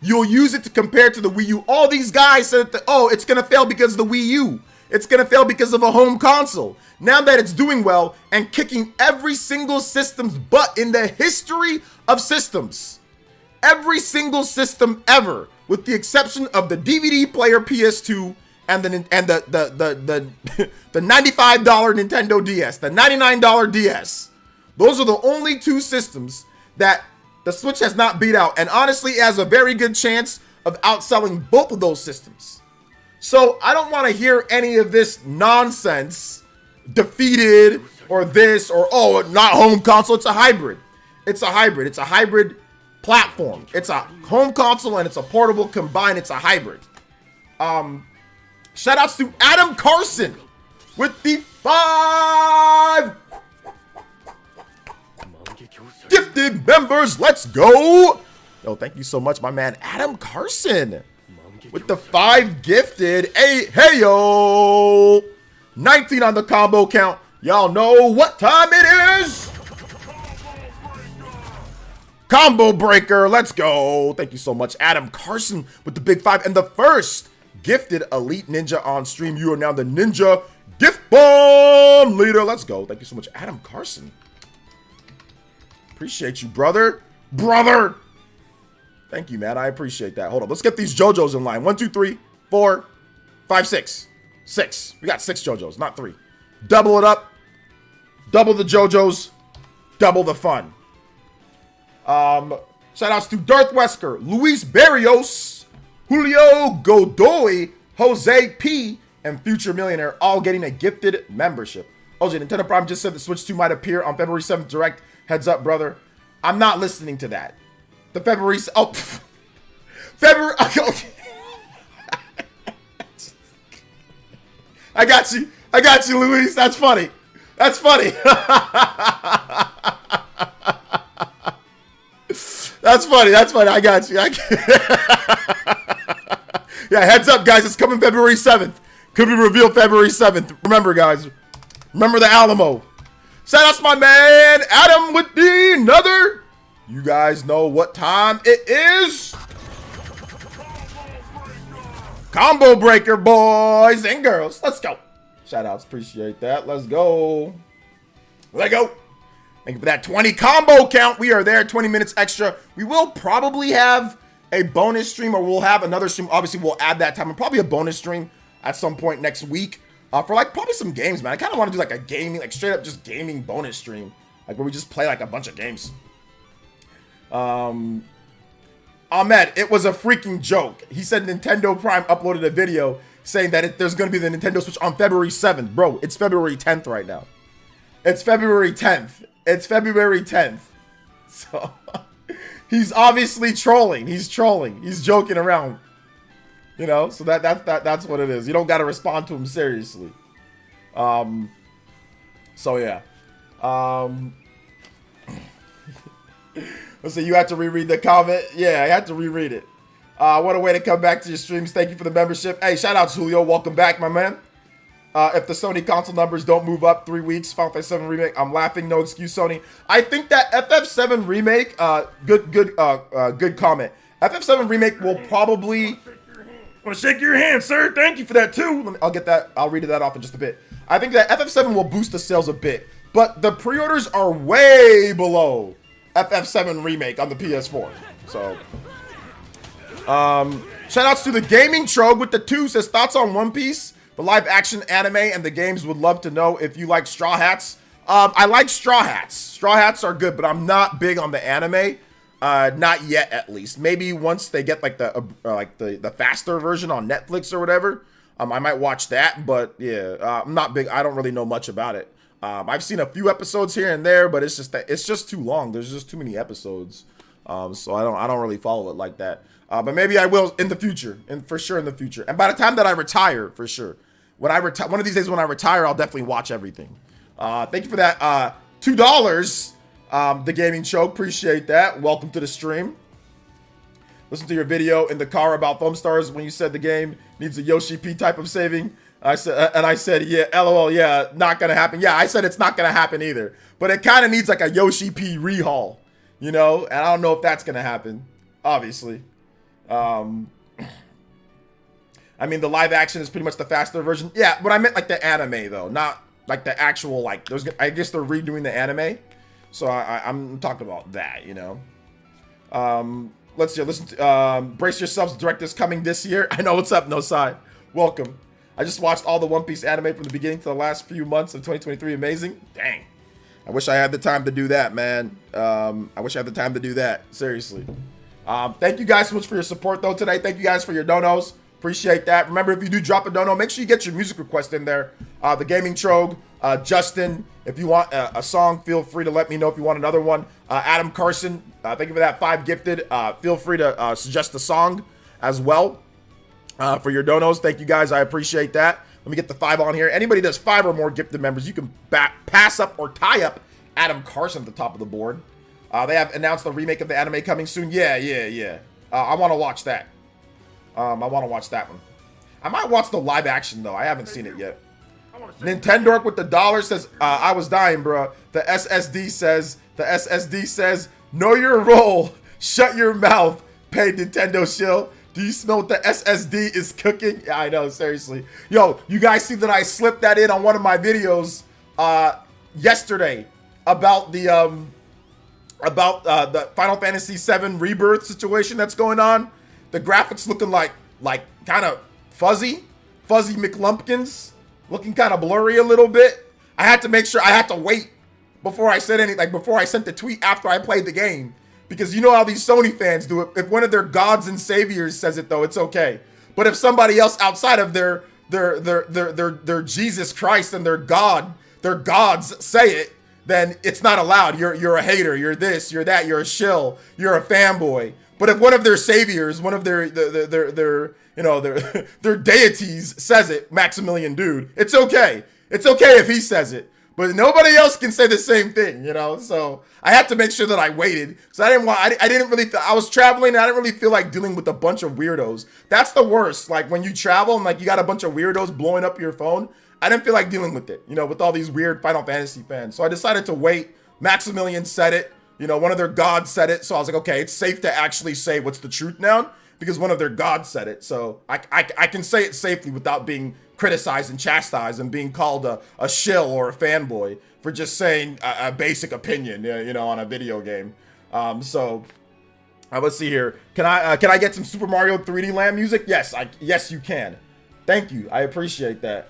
You'll use it to compare to the Wii U. All these guys said that, oh, it's gonna fail because of the Wii U. It's gonna fail because of a home console. Now that it's doing well and kicking every single system's butt in the history of systems. Every single system ever, with the exception of the DVD player PS2 and the $95 Nintendo DS, the $99 DS. Those are the only two systems that the Switch has not beat out, and honestly, it has a very good chance of outselling both of those systems. So I don't want to hear any of this nonsense, defeated, or this, or oh, not home console. It's a hybrid. It's a hybrid. It's a hybrid platform. It's a home console and it's a portable combined. It's a hybrid. Shout outs to Adam Carson with the 5 gifted members. Let's go. Yo, thank you so much, my man Adam Carson with the 5 gifted. Hey yo, 19 on the combo count. Y'all know what time it is. Combo breaker, let's go. Thank you so much, Adam Carson with the big 5 and the first gifted Elite Ninja on stream. You are now the Ninja Gift Bomb leader. Let's go. Thank you so much, Adam Carson. Appreciate you, brother. Thank you, man. I appreciate that. Hold on. Let's get these JoJos in line. 1, 2, 3, 4, 5, 6. 6. We got 6 JoJos, not 3. Double it up. Double the JoJos. Double the fun. Shout outs to Darth Wesker, Luis Barrios, Julio Godoy, Jose P, and Future Millionaire, all getting a gifted membership. OJ, Nintendo Prime just said the Switch 2 might appear on February 7th Direct. Heads up, brother. I'm not listening to that. The February... Oh, February... Okay. I got you, Luis. That's funny. That's funny. That's funny. I got you. Yeah, heads up, guys. It's coming February 7th. Could be revealed February 7th. Remember, guys. Remember the Alamo. Shout out to my man, Adam with the another. You guys know what time it is. Combo breaker, boys and girls. Let's go. Shout outs. Appreciate that. Let's go. Let go. Thank you for that 20 combo count. We are there, 20 minutes extra. We will probably have a bonus stream, or we'll have another stream. Obviously, we'll add that time, and probably a bonus stream at some point next week for like probably some games, man. I kind of want to do like a gaming, like straight up just gaming bonus stream, like where we just play like a bunch of games. Ahmed, it was a freaking joke. He said Nintendo Prime uploaded a video saying that there's going to be the Nintendo Switch on February 7th. Bro, it's February 10th right now. It's February 10th. It's February 10th. So, he's obviously trolling. He's trolling. He's joking around. You know, so that's what it is. You don't got to respond to him seriously. So, yeah. Let's see, you had to reread the comment. Yeah, I had to reread it. What a way to come back to your streams. Thank you for the membership. Hey, shout out to Julio. Welcome back, my man. If the Sony console numbers don't move up 3 weeks, Final Fantasy 7 Remake, I'm laughing. No excuse, Sony. I think that FF7 Remake, good comment. FF7 Remake will probably... I want to shake your hand, sir. Thank you for that, too. I'll get that. I'll read that off in just a bit. I think that FF7 will boost the sales a bit, but the pre-orders are way below FF7 Remake on the PS4. So, shout outs to the Gaming Trogue with the 2, says thoughts on One Piece, the live action anime, and the games. Would love to know if you like Straw Hats. I like Straw Hats. Straw Hats are good, but I'm not big on the anime. Not yet, at least. Maybe once they get like the faster version on Netflix or whatever. I might watch that, but yeah, I'm not big. I don't really know much about it. I've seen a few episodes here and there, but it's just too long. There's just too many episodes, so I don't really follow it like that. But maybe I will in the future, and for sure in the future. And by the time that I retire, for sure, when I retire, one of these days when I retire, I'll definitely watch everything. Thank you for that. $2. The Gaming Choke, appreciate that. Welcome to the stream. Listen to your video in the car about Foam Stars when you said the game needs a Yoshi P type of saving. I said, yeah, LOL, yeah, not gonna happen. Yeah, I said it's not gonna happen either. But it kind of needs like a Yoshi P rehaul, you know? And I don't know if that's gonna happen, obviously. I mean, the live action is pretty much the faster version. Yeah, but I meant like the anime though, not like the actual like. I guess they're redoing the anime, so I'm talking about that, you know. Let's see. Listen to brace yourselves. Direct is coming this year. I know what's up. No side. Welcome. I just watched all the One Piece anime from the beginning to the last few months of 2023. Amazing. Dang. I wish I had the time to do that, man. I wish I had the time to do that. Seriously. Thank you guys so much for your support though today. Thank you guys for your donos. Appreciate that. Remember, if you do drop a dono, make sure you get your music request in there. The Gaming Trogue, Justin, if you want a song, feel free to let me know if you want another one. Adam Carson, thank you for that 5 gifted. Feel free to suggest a song as well for your donos. Thank you guys. I appreciate that. Let me get the 5 on here. Anybody that's 5 or more gifted members, you can pass up or tie up Adam Carson at the top of the board. They have announced the remake of the anime coming soon. Yeah. I want to watch that. I want to watch that one. I might watch the live action though. I haven't seen it yet. Nintendo with the dollar says, I was dying, bro. The SSD says, know your role. Shut your mouth. Pay Nintendo shill. Do you smell what the SSD is cooking? Yeah, I know, seriously. Yo, you guys see that I slipped that in on one of my videos yesterday about the Final Fantasy VII Rebirth situation that's going on. The graphics looking like kind of fuzzy McLumpkins, looking kind of blurry a little bit. I had to make sure, I had to wait before I said anything, like before I sent the tweet after I played the game. Because you know how these Sony fans do it. If one of their gods and saviors says it though, it's okay. But if somebody else outside of their Jesus Christ and their gods say it, then it's not allowed. You're a hater, you're this, you're that, you're a shill, you're a fanboy. But if one of their saviors, one of their deities says it, Maximilian Dude, it's okay. It's okay if he says it. But nobody else can say the same thing, you know? So I had to make sure that I waited. Because I was traveling and I didn't really feel like dealing with a bunch of weirdos. That's the worst. Like when you travel and like you got a bunch of weirdos blowing up your phone, I didn't feel like dealing with it, you know, with all these weird Final Fantasy fans. So I decided to wait. Maximilian said it. You know, one of their gods said it. So I was like, okay, it's safe to actually say what's the truth now because one of their gods said it. So I can say it safely without being criticized and chastised and being called a shill or a fanboy for just saying a basic opinion, you know, on a video game. So let's see here. Can I get some Super Mario 3D Land music? Yes, you can. Thank you. I appreciate that.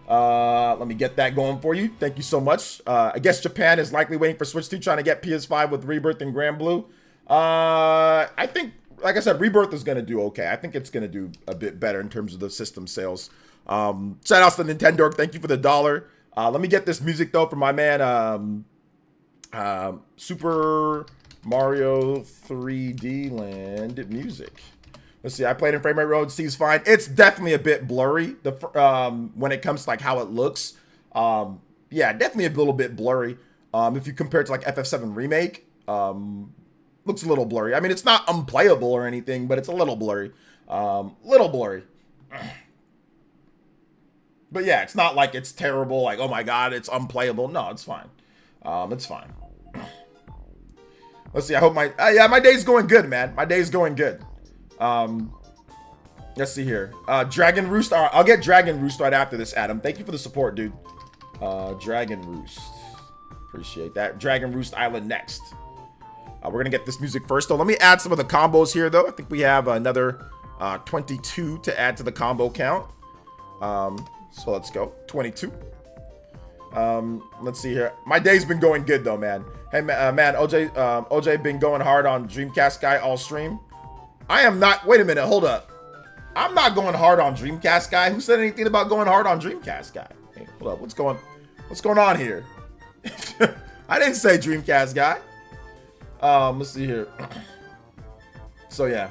Let me get that going for you. Thank you so much. I guess Japan is likely waiting for Switch 2, trying to get PS5 with Rebirth and Grand Blue. I think, like I said, Rebirth is going to do okay. I think it's going to do a bit better in terms of the system sales. Shout out to Nintendo. Thank you for the $1. Let me get this music, though, from my man, Super Mario 3D Land music. Let's see. I played in frame rate mode. Seems fine. It's definitely a bit blurry when it comes to like how it looks. Yeah, definitely a little bit blurry. If you compare it to like FF7 Remake, looks a little blurry. I mean, it's not unplayable or anything, but it's a little blurry. Little blurry. But yeah, it's not like it's terrible. Like, oh my god, it's unplayable. No, it's fine. It's fine. Let's see. I hope my day's going good, man. My day's going good. Let's see here. Dragon Roost. I'll get Dragon Roost right after this, Adam. Thank you for the support, dude. Dragon Roost. Appreciate that. Dragon Roost Island next. We're gonna get this music first, though. Let me add some of the combos here, though. I think we have another 22 to add to the combo count. So let's go. 22. Let's see here. My day's been going good, though, man. Hey, man, OJ been going hard on Dreamcast guy all stream. I am not. Wait a minute. Hold up. I'm not going hard on Dreamcast guy. Who said anything about going hard on Dreamcast guy? Hey, hold up, what's going on here? I didn't say Dreamcast guy. Let's see here. So yeah.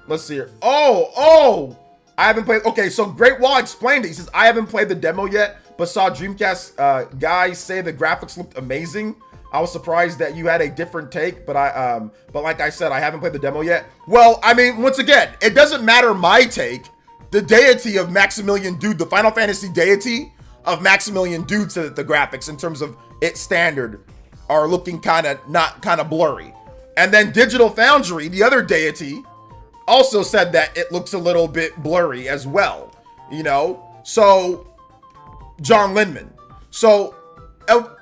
Let's see here. Oh! I haven't played. Okay, so Great Wall explained it. He says, I haven't played the demo yet, but saw Dreamcast guys say the graphics looked amazing. I was surprised that you had a different take, but like I said, I haven't played the demo yet. Well, I mean, once again, it doesn't matter my take. The deity of Maximilian Dude, the Final Fantasy deity of Maximilian Dude, said that the graphics in terms of its standard are looking kind of blurry. And then Digital Foundry, the other deity, also said that it looks a little bit blurry as well, you know? So, John Lindman. So,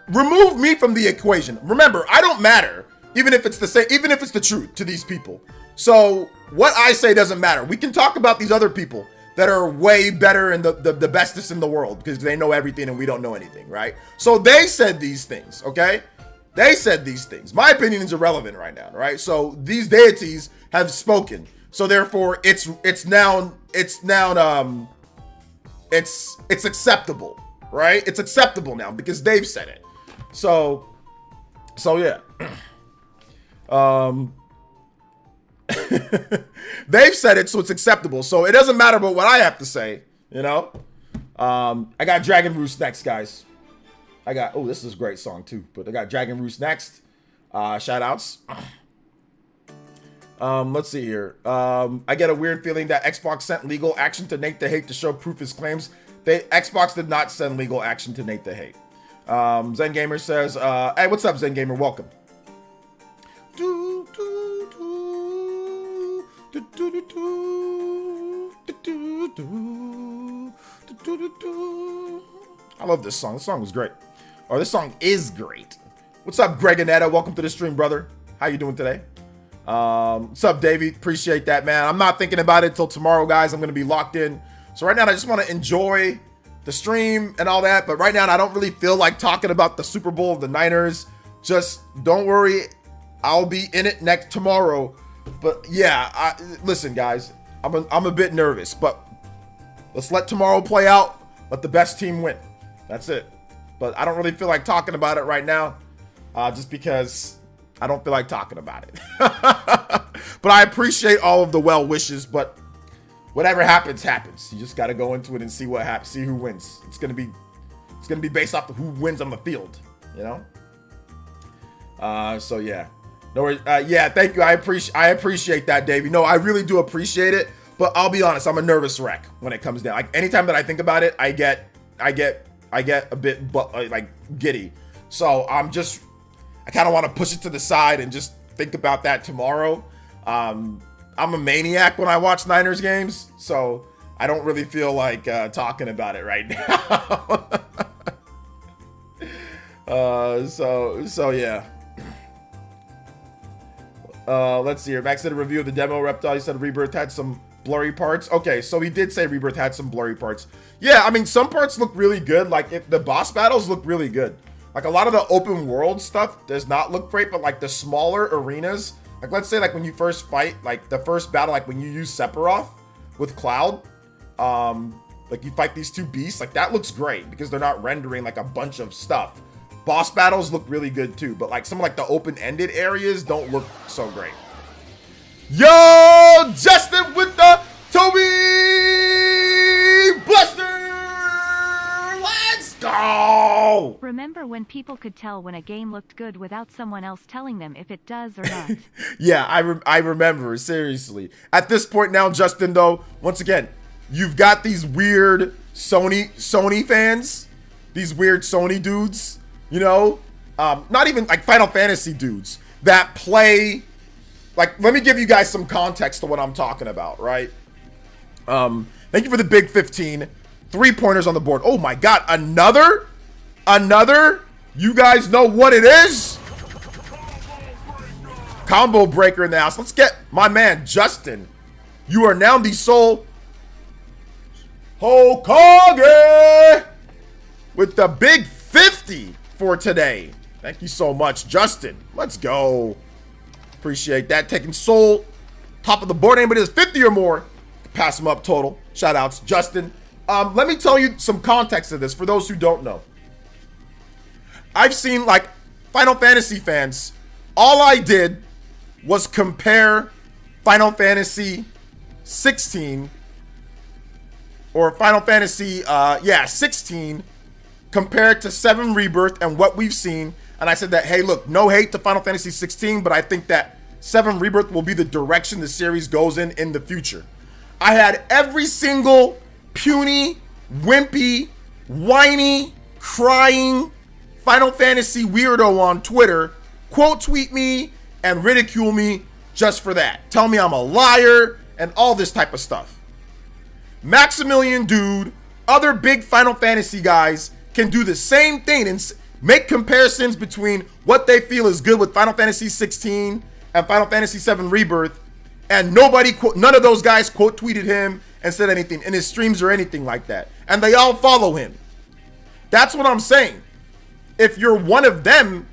remove me from the equation. Remember, I don't matter, even if it's the same, even if it's the truth to these people. So, what I say doesn't matter. We can talk about these other people that are way better and the bestest in the world because they know everything and we don't know anything, right? So, they said these things, okay? They said these things. My opinion is irrelevant right now, right? So, these deities have spoken. So therefore, it's acceptable, right? It's acceptable now because they've said it. So yeah. They've said it, so it's acceptable. So it doesn't matter about what I have to say, you know? I got Dragon Roost next, guys. This is a great song too, but I got Dragon Roost next. Shout outs. Let's see here. I get a weird feeling that Xbox sent legal action to Nate the Hate to show proof his claims. Xbox did not send legal action to Nate the Hate. Zen Gamer says, hey, what's up, Zen Gamer? Welcome. I love this song. This song was great. Or this song is great. What's up, Greg Anetta? Welcome to the stream, brother. How you doing today? What's up, Davey? Appreciate that, man. I'm not thinking about it till tomorrow, guys. I'm going to be locked in. So right now, I just want to enjoy the stream and all that. But right now, I don't really feel like talking about the Super Bowl of the Niners. Just don't worry. I'll be in it tomorrow. But yeah, listen, guys. I'm a bit nervous. But let's let tomorrow play out. Let the best team win. That's it. But I don't really feel like talking about it right now. Just because I don't feel like talking about it. But I appreciate all of the well wishes, but whatever happens, happens. You just got to go into it and see what happens, see who wins. It's going to be based off of who wins on the field, you know? So yeah. No worries. Yeah, thank you. I appreciate that, Davey. No, I really do appreciate it, but I'll be honest, I'm a nervous wreck when it comes down. Like anytime that I think about it, I get a bit like giddy. So I kind of want to push it to the side and just think about that tomorrow. I'm a maniac when I watch Niners games, so I don't really feel like talking about it right now. So yeah. Let's see here. Max did a review of the demo. Reptile, he said Rebirth had some blurry parts. Okay, so he did say Rebirth had some blurry parts. Yeah, I mean, some parts look really good. Like, if the boss battles look really good. Like, a lot of the open world stuff does not look great, but, like, the smaller arenas, like, let's say, like, when you first fight, like, the first battle, like, when you use Sephiroth with Cloud, like, you fight these two beasts, like, that looks great because they're not rendering, like, a bunch of stuff. Boss battles look really good, too, but, like, some of, like, the open-ended areas don't look so great. Yo, Justin with the Toby Buster! Let's go! Remember when people could tell when a game looked good without someone else telling them if it does or not? Yeah, I remember, seriously. At this point now, Justin, though, once again, you've got these weird Sony fans, these weird Sony dudes, you know? Not even, like, Final Fantasy dudes that play... Like, let me give you guys some context to what I'm talking about, right? Thank you for the big 15. 3 pointers on the board. Oh my God, another? You guys know what it is? Combo breaker in the house. Let's get my man, Justin. You are now the sole Hokage with the big 50 for today. Thank you so much, Justin. Let's go. Appreciate that. Taking Soul, top of the board. Anybody that's 50 or more, pass them up total. Shout outs, Justin. Let me tell you some context of this for those who don't know. I've seen like Final Fantasy fans, all I did was compare Final Fantasy 16 or Final Fantasy 16 compared to 7 Rebirth and what we've seen. And I said that, hey, look, no hate to Final Fantasy 16, but I think that 7 Rebirth will be the direction the series goes in the future. I had every single puny, wimpy, whiny, crying Final Fantasy weirdo on Twitter quote tweet me and ridicule me just for that. Tell me I'm a liar and all this type of stuff. Maximilian Dude, other big Final Fantasy guys can do the same thing and make comparisons between what they feel is good with Final Fantasy 16 and Final Fantasy 7 Rebirth, and none of those guys quote tweeted him and said anything in his streams or anything like that. And they all follow him. That's what I'm saying. If you're one of them,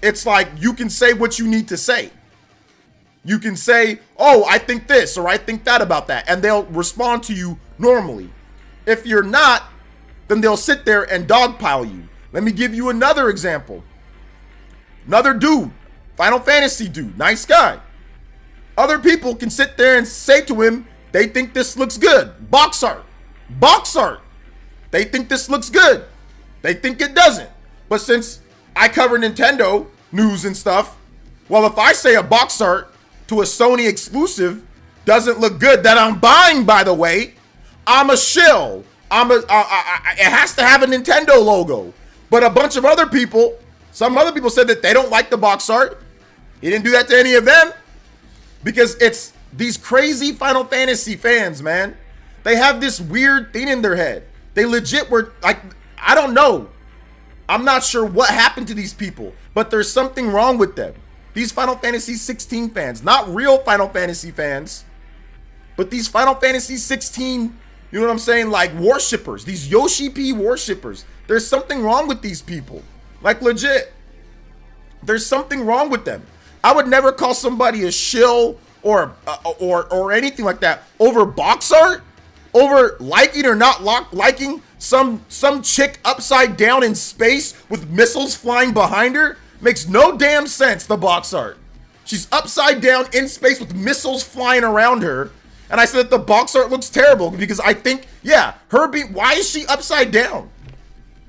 it's like you can say what you need to say. You can say, oh, I think this or I think that about that, and they'll respond to you normally. If you're not, then they'll sit there and dogpile you. Let me give you another example. Another dude, Final Fantasy dude, nice guy. Other people can sit there and say to him, they think this looks good. Box art. Box art. They think this looks good. They think it doesn't. But since I cover Nintendo news and stuff, well, if I say a box art to a Sony exclusive doesn't look good, that I'm buying, by the way, I'm a shill. It has to have a Nintendo logo. But a bunch of other people, some other people said that they don't like the box art. He didn't do that to any of them. Because it's these crazy Final Fantasy fans, man. They have this weird thing in their head. They legit were like, I don't know. I'm not sure what happened to these people, but there's something wrong with them. These Final Fantasy 16 fans, not real Final Fantasy fans, but these Final Fantasy 16, you know what I'm saying? Like worshippers, these Yoshi P worshippers. There's something wrong with these people. Like legit. There's something wrong with them. I would never call somebody a shill or anything like that over box art, over liking or not liking some chick upside down in space with missiles flying behind her. Makes no damn sense, the box art. She's upside down in space with missiles flying around her. And I said that the box art looks terrible because I think, yeah, why is she upside down?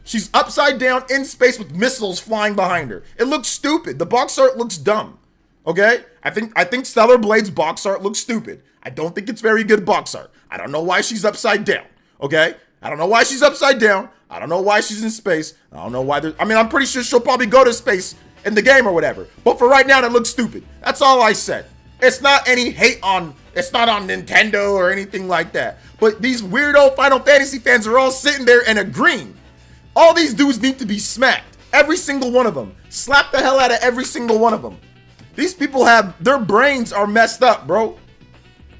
She's upside down in space with missiles flying behind her. It looks stupid. The box art looks dumb. Okay? I think Stellar Blade's box art looks stupid. I don't think it's very good box art. I don't know why she's upside down. Okay? I don't know why she's upside down. I don't know why she's in space. I don't know why I'm pretty sure she'll probably go to space in the game or whatever. But for right now, that looks stupid. That's all I said. It's not any hate it's not on Nintendo or anything like that. But these weirdo Final Fantasy fans are all sitting there and agreeing. All these dudes need to be smacked. Every single one of them. Slap the hell out of every single one of them. These people their brains are messed up, bro.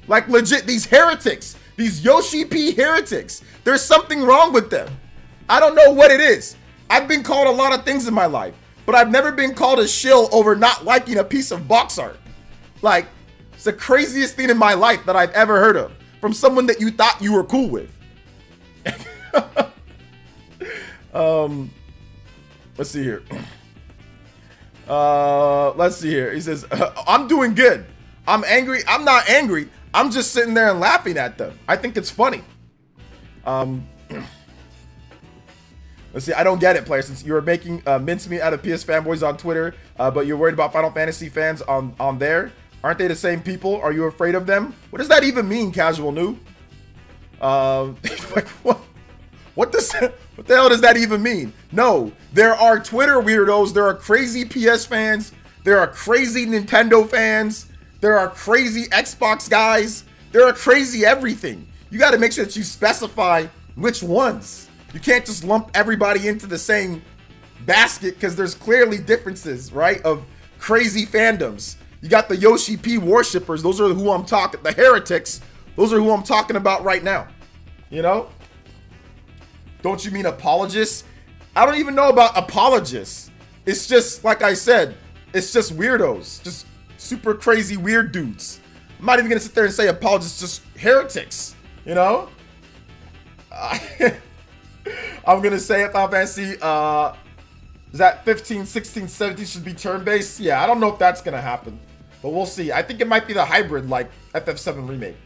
Like legit, these heretics. These Yoshi P heretics. There's something wrong with them. I don't know what it is. I've been called a lot of things in my life, but I've never been called a shill over not liking a piece of box art. Like, it's the craziest thing in my life that I've ever heard of from someone that you thought you were cool with. Let's see here. Let's see here. He says, I'm doing good. I'm angry. I'm not angry. I'm just sitting there and laughing at them. I think it's funny. Let's see. I don't get it, player. Since you're making mincemeat out of PS fanboys on Twitter, but you're worried about Final Fantasy fans on there. Aren't they the same people? Are you afraid of them? What does that even mean, Casual Noob? Like what? What the hell does that even mean? No, there are Twitter weirdos. There are crazy PS fans. There are crazy Nintendo fans. There are crazy Xbox guys. There are crazy everything. You got to make sure that you specify which ones. You can't just lump everybody into the same basket because there's clearly differences, right? Of crazy fandoms. You got the Yoshi P worshippers. Those are who I'm talking. The heretics. Those are who I'm talking about right now. You know? Don't you mean apologists? I don't even know about apologists. It's just, like I said, it's just weirdos. Just super crazy weird dudes. I'm not even gonna sit there and say apologists, just heretics, you know? I'm gonna say Final Fantasy, is that 15, 16, 17 should be turn-based? Yeah, I don't know if that's gonna happen, but we'll see. I think it might be the hybrid like FF7 Remake.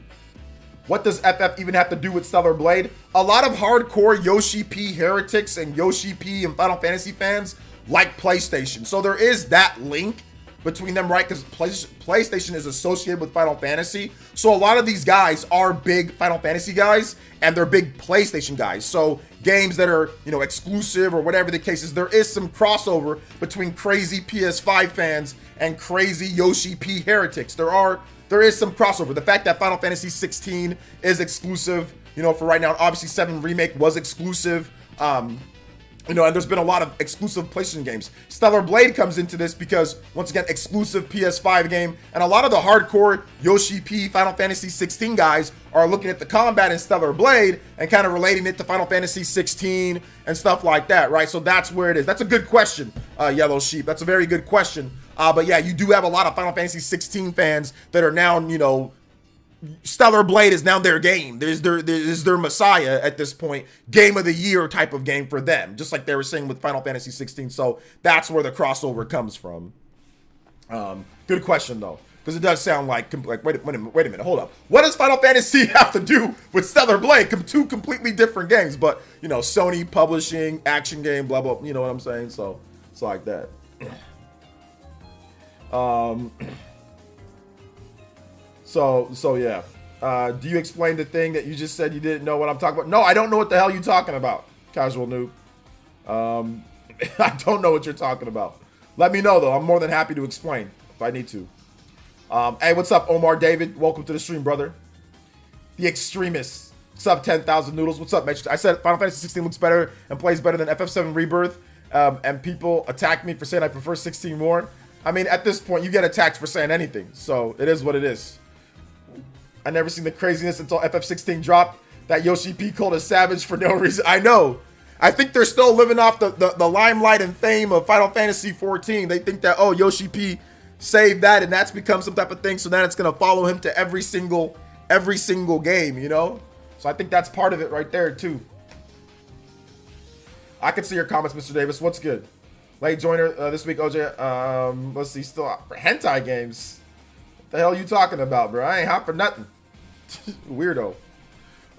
What does FF even have to do with Stellar Blade? A lot of hardcore Yoshi P heretics and Yoshi P and Final Fantasy fans like PlayStation. So there is that link between them, right? Because PlayStation is associated with Final Fantasy. So a lot of these guys are big Final Fantasy guys and they're big PlayStation guys. So games that are, you know, exclusive or whatever the case is, there is some crossover between crazy PS5 fans and crazy Yoshi P heretics. There is some crossover. The fact that Final Fantasy 16 is exclusive, you know, for right now, obviously 7 Remake was exclusive. You know, and there's been a lot of exclusive PlayStation games. Stellar Blade comes into this because, once again, exclusive PS5 game. And a lot of the hardcore Yoshi P Final Fantasy 16 guys are looking at the combat in Stellar Blade and kind of relating it to Final Fantasy 16 and stuff like that, right? So that's where it is. That's a good question, Yellow Sheep. That's a very good question. But yeah, you do have a lot of Final Fantasy 16 fans that are now, you know, Stellar Blade is now their game. There's their messiah at this point. Game of the year type of game for them. Just like they were saying with Final Fantasy 16. So that's where the crossover comes from. Good question though. Because it does sound like wait a minute, hold up. What does Final Fantasy have to do with Stellar Blade? Two completely different games. But, you know, Sony publishing, action game, blah, blah, you know what I'm saying? So it's like that. So yeah. Do you explain the thing that you just said you didn't know what I'm talking about? No, I don't know what the hell you're talking about, Casual Noob. I don't know what you're talking about. Let me know, though. I'm more than happy to explain if I need to. Hey, what's up, Omar David? Welcome to the stream, brother. The Extremist. Sub 10,000 noodles. What's up, man? I said Final Fantasy 16 looks better and plays better than FF7 Rebirth. And people attack me for saying I prefer 16 more. I mean, at this point, you get attacked for saying anything. So it is what it is. I never seen the craziness until FF16 dropped. That Yoshi P called a savage for no reason. I know. I think they're still living off the limelight and fame of Final Fantasy 14. They think that, oh, Yoshi P saved that and that's become some type of thing. So then it's going to follow him to every single game, you know? So I think that's part of it right there, too. I can see your comments, Mr. Davis. What's good? Late joiner this week, OJ. Let's see, still for hentai games. What the hell you talking about, bro? I ain't hot for nothing. Weirdo.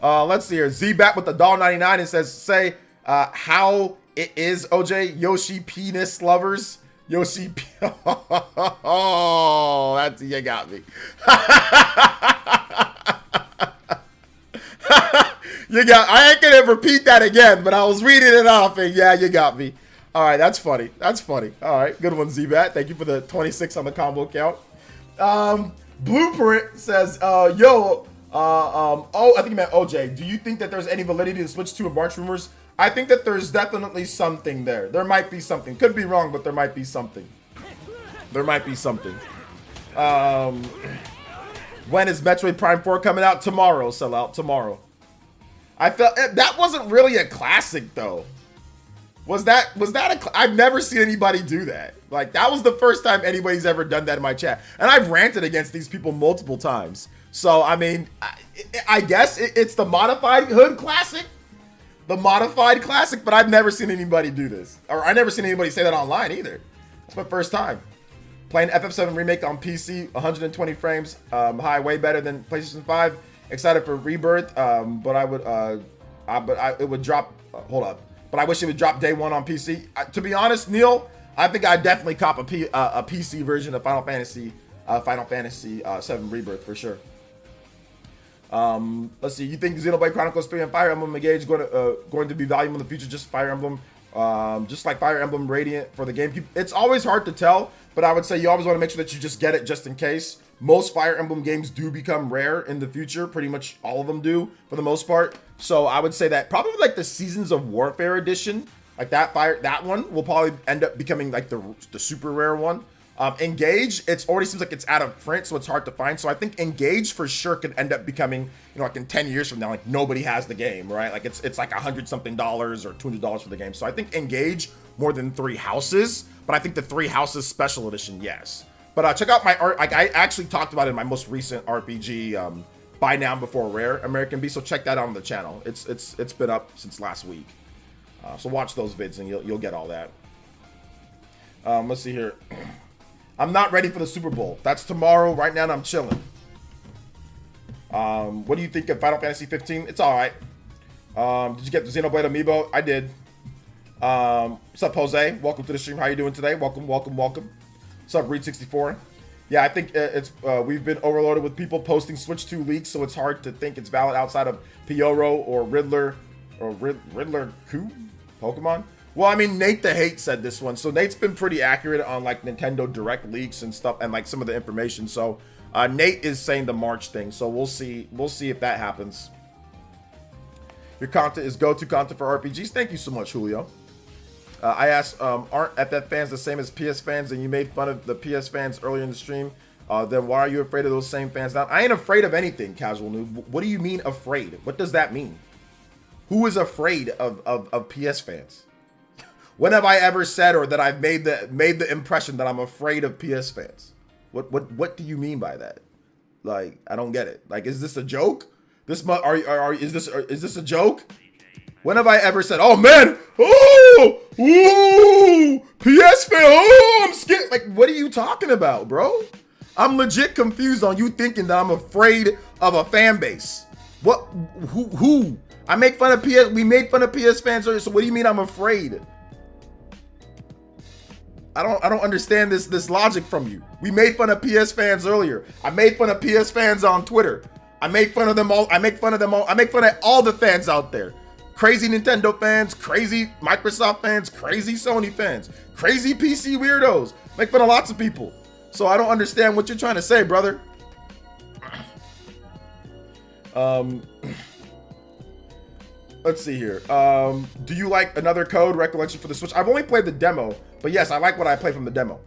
Let's see here. Z-Bat with the $1.99 and says, say how it is, OJ. Yoshi penis lovers. Yoshi P. Oh, that's, you got me. I ain't gonna repeat that again, but I was reading it off and yeah, you got me. All right, that's funny. That's funny. All right, good one, Z-Bat. Thank you for the 26 on the combo count. Blueprint says, oh, I think you meant OJ. Do you think that there's any validity to Switch 2 of March rumors? I think that there's definitely something there. There might be something. Could be wrong, but there might be something. There might be something. When is Metroid Prime 4 coming out? Tomorrow, sellout. Tomorrow. I felt that wasn't really a classic though. Was that I've never seen anybody do that. Like that was the first time anybody's ever done that in my chat. And I've ranted against these people multiple times. So, I mean, I guess it's the modified Hood classic. The modified classic, but I've never seen anybody do this. Or I've never seen anybody say that online either. It's my first time. Playing FF7 Remake on PC, 120 frames high, way better than PlayStation 5. Excited for Rebirth, but it would drop, hold up. But I wish it would drop day one on PC. To be honest, Neil, I think I'd definitely cop a PC version of Final Fantasy 7 Rebirth for sure. Let's see. You think Xenoblade Chronicles 3 and Fire Emblem Engage going to be valuable in the future? Just Fire Emblem, just like Fire Emblem Radiant for the GameCube. It's always hard to tell, but I would say you always want to make sure that you just get it just in case. Most Fire Emblem games do become rare in the future. Pretty much all of them do for the most part. So I would say that probably like the Seasons of Warfare edition, like that one will probably end up becoming like the super rare one. Engage, it already seems like it's out of print, so it's hard to find. So I think Engage for sure could end up becoming, you know, like in 10 years from now, like nobody has the game, right? Like it's like $100-something or $200 for the game. So I think Engage more than Three Houses, but I think the Three Houses special edition, yes. But check out my art. Like I actually talked about it in my most recent RPG, Buy Now Before Rare American Beast. So check that out on the channel. It's been up since last week. So watch those vids and you'll get all that. Let's see here. I'm not ready for the Super Bowl. That's tomorrow. Right now I'm chilling. What do you think of Final Fantasy 15? It's all right. Did you get the Xenoblade Amiibo? I did. What's up, Jose? Welcome to the stream. How you doing today? Welcome. What's up, Reed64? Yeah, I think it's we've been overloaded with people posting Switch 2 leaks, so it's hard to think it's valid outside of Pyoro or Riddler Coup Pokemon. Well, I mean, Nate the Hate said this one, so Nate's been pretty accurate on like Nintendo Direct leaks and stuff, and like some of the information. So Nate is saying the March thing, so we'll see if that happens. Your content is go-to content for RPGs. Thank you so much, Julio. I asked, aren't FF fans the same as PS fans? And you made fun of the PS fans earlier in the stream. Then why are you afraid of those same fans now? I ain't afraid of anything, Casual Noob. What do you mean afraid? What does that mean? Who is afraid of PS fans? When have I ever said or that I've made the impression that I'm afraid of PS fans? What do you mean by that? Like, I don't get it. Like, is this a joke? Is this a joke? When have I ever said, oh man, oh, ooh, PS fan, oh, I'm scared. Like, what are you talking about, bro? I'm legit confused on you thinking that I'm afraid of a fan base. What, who? I make fun of PS, we made fun of PS fans earlier, so what do you mean I'm afraid? I don't understand this logic from you. We made fun of PS fans earlier. I made fun of PS fans on Twitter. I make fun of them all. I make fun of all the fans out there. Crazy Nintendo fans, crazy Microsoft fans, crazy Sony fans, crazy PC weirdos. Make fun of lots of people. So I don't understand what you're trying to say, brother. Let's see here. Do you like Another Code Recollection for the Switch? I've only played the demo, but yes, I like what I played from the demo.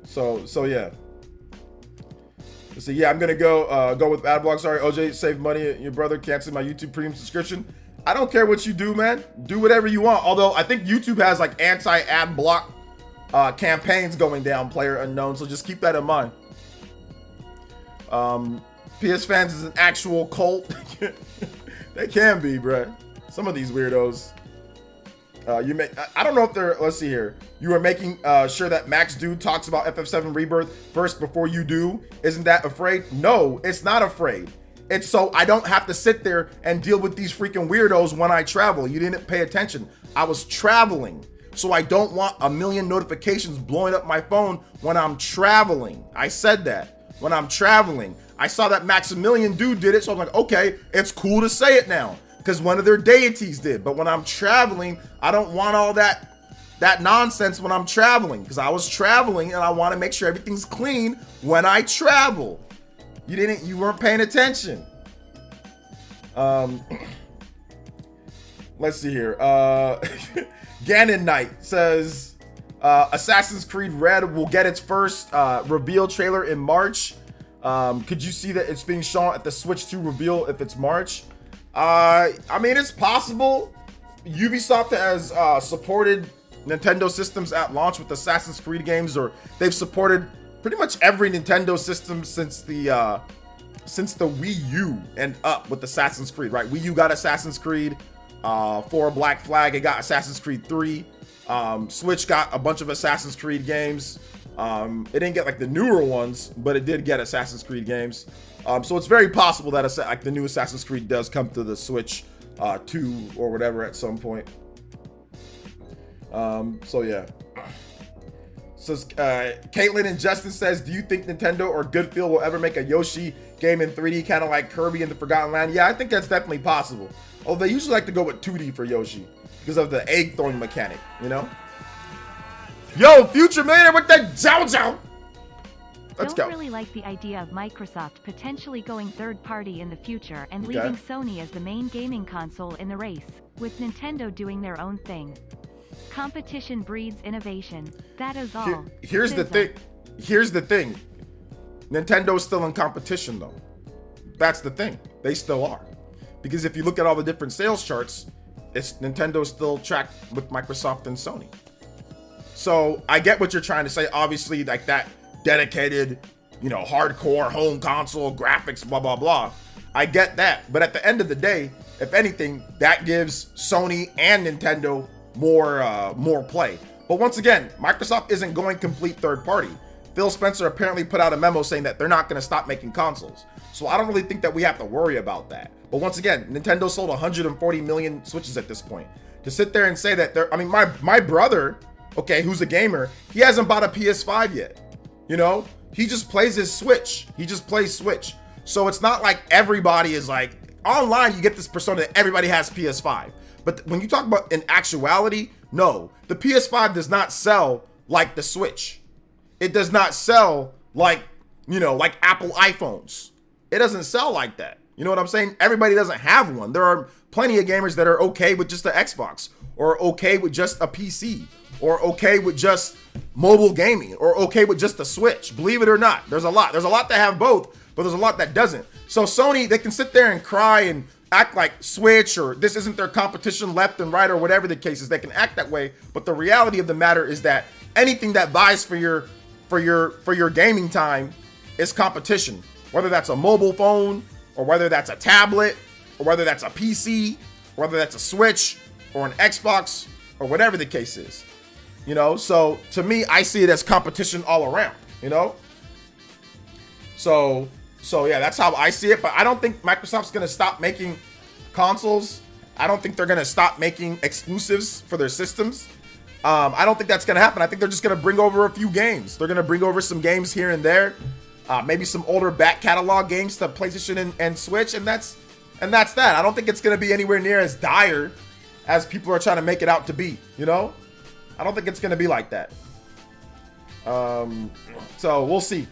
So yeah. So yeah, I'm gonna go with Adblock. Sorry, OJ, save money. Your brother canceled my YouTube Premium subscription. I don't care what you do, man. Do whatever you want. Although I think YouTube has like anti-ad block campaigns going down, Player Unknown. So just keep that in mind. PS fans is an actual cult. They can be, bruh. Some of these weirdos. I don't know if they're, let's see here. You are making sure that Max Dude talks about FF7 Rebirth first before you do. Isn't that afraid? No, it's not afraid. It's so I don't have to sit there and deal with these freaking weirdos when I travel. You didn't pay attention. I was traveling. So I don't want a million notifications blowing up my phone when I'm traveling. I said that. When I'm traveling. I saw that Maximilian Dude did it, so I'm like, okay, it's cool to say it now. Because one of their deities did. But when I'm traveling, I don't want all that nonsense when I'm traveling. Because I was traveling and I want to make sure everything's clean when I travel. You weren't paying attention. Let's see here. Ganon Knight says Assassin's Creed Red will get its first reveal trailer in March. Could you see that it's being shown at the Switch 2 reveal if it's March? I mean, it's possible. Ubisoft has supported Nintendo systems at launch with Assassin's Creed games, or they've supported pretty much every Nintendo system since the Wii U and up with Assassin's Creed, right? Wii U got Assassin's Creed 4 Black Flag, it got Assassin's Creed 3. Switch got a bunch of Assassin's Creed games. It didn't get like the newer ones, but it did get Assassin's Creed games. So it's very possible that like the new Assassin's Creed does come to the Switch 2 or whatever at some point. So yeah. So Caitlin and Justin says, do you think Nintendo or Goodfield will ever make a Yoshi game in 3D, kind of like Kirby in the Forgotten Land? Yeah, I think that's definitely possible. Although they usually like to go with 2D for Yoshi because of the egg throwing mechanic, you know? Yo, Future Millionaire with that Zhao Zhao. Let's go. Don't really like the idea of Microsoft potentially going third party in the future and leaving Sony as the main gaming console in the race, with Nintendo doing their own thing. Competition breeds innovation. That is all. Here's the thing. Nintendo's still in competition though. That's the thing. They still are. Because if you look at all the different sales charts, it's Nintendo still tracked with Microsoft and Sony. So I get what you're trying to say. Obviously, like that dedicated, you know, hardcore home console graphics, blah, blah, blah. I get that. But at the end of the day, if anything, that gives Sony and Nintendo more play. But once again, Microsoft isn't going complete third party. Phil Spencer apparently put out a memo saying that they're not going to stop making consoles. So I don't really think that we have to worry about that. But once again, Nintendo sold 140 million Switches at this point. To sit there and say that they're, I mean, my brother, okay, who's a gamer, he hasn't bought a PS5 yet. You know, he just plays his Switch. He just plays Switch. So it's not like everybody is like, online you get this persona that everybody has PS5. But when you talk about in actuality, no, the PS5 does not sell like the Switch. It does not sell like, you know, like Apple iPhones. It doesn't sell like that. You know what I'm saying? Everybody doesn't have one. There are plenty of gamers that are okay with just the Xbox, or okay with just a PC, or okay with just mobile gaming, or okay with just the Switch. Believe it or not, there's a lot. There's a lot that have both, but there's a lot that doesn't. So Sony, they can sit there and cry and act like Switch or this isn't their competition left and right or whatever the case is. They can act that way, but the reality of the matter is that anything that buys for your gaming time is competition. Whether that's a mobile phone, or whether that's a tablet, or whether that's a PC, or whether that's a Switch or an Xbox or whatever the case is. You know, so to me, I see it as competition all around, you know? So yeah, that's how I see it. But I don't think Microsoft's going to stop making consoles. I don't think they're going to stop making exclusives for their systems. I don't think that's going to happen. I think they're just going to bring over a few games. They're going to bring over some games here and there. Maybe some older back catalog games to PlayStation and Switch. And that's that. I don't think it's going to be anywhere near as dire as people are trying to make it out to be, you know? I don't think it's going to be like that. So we'll see.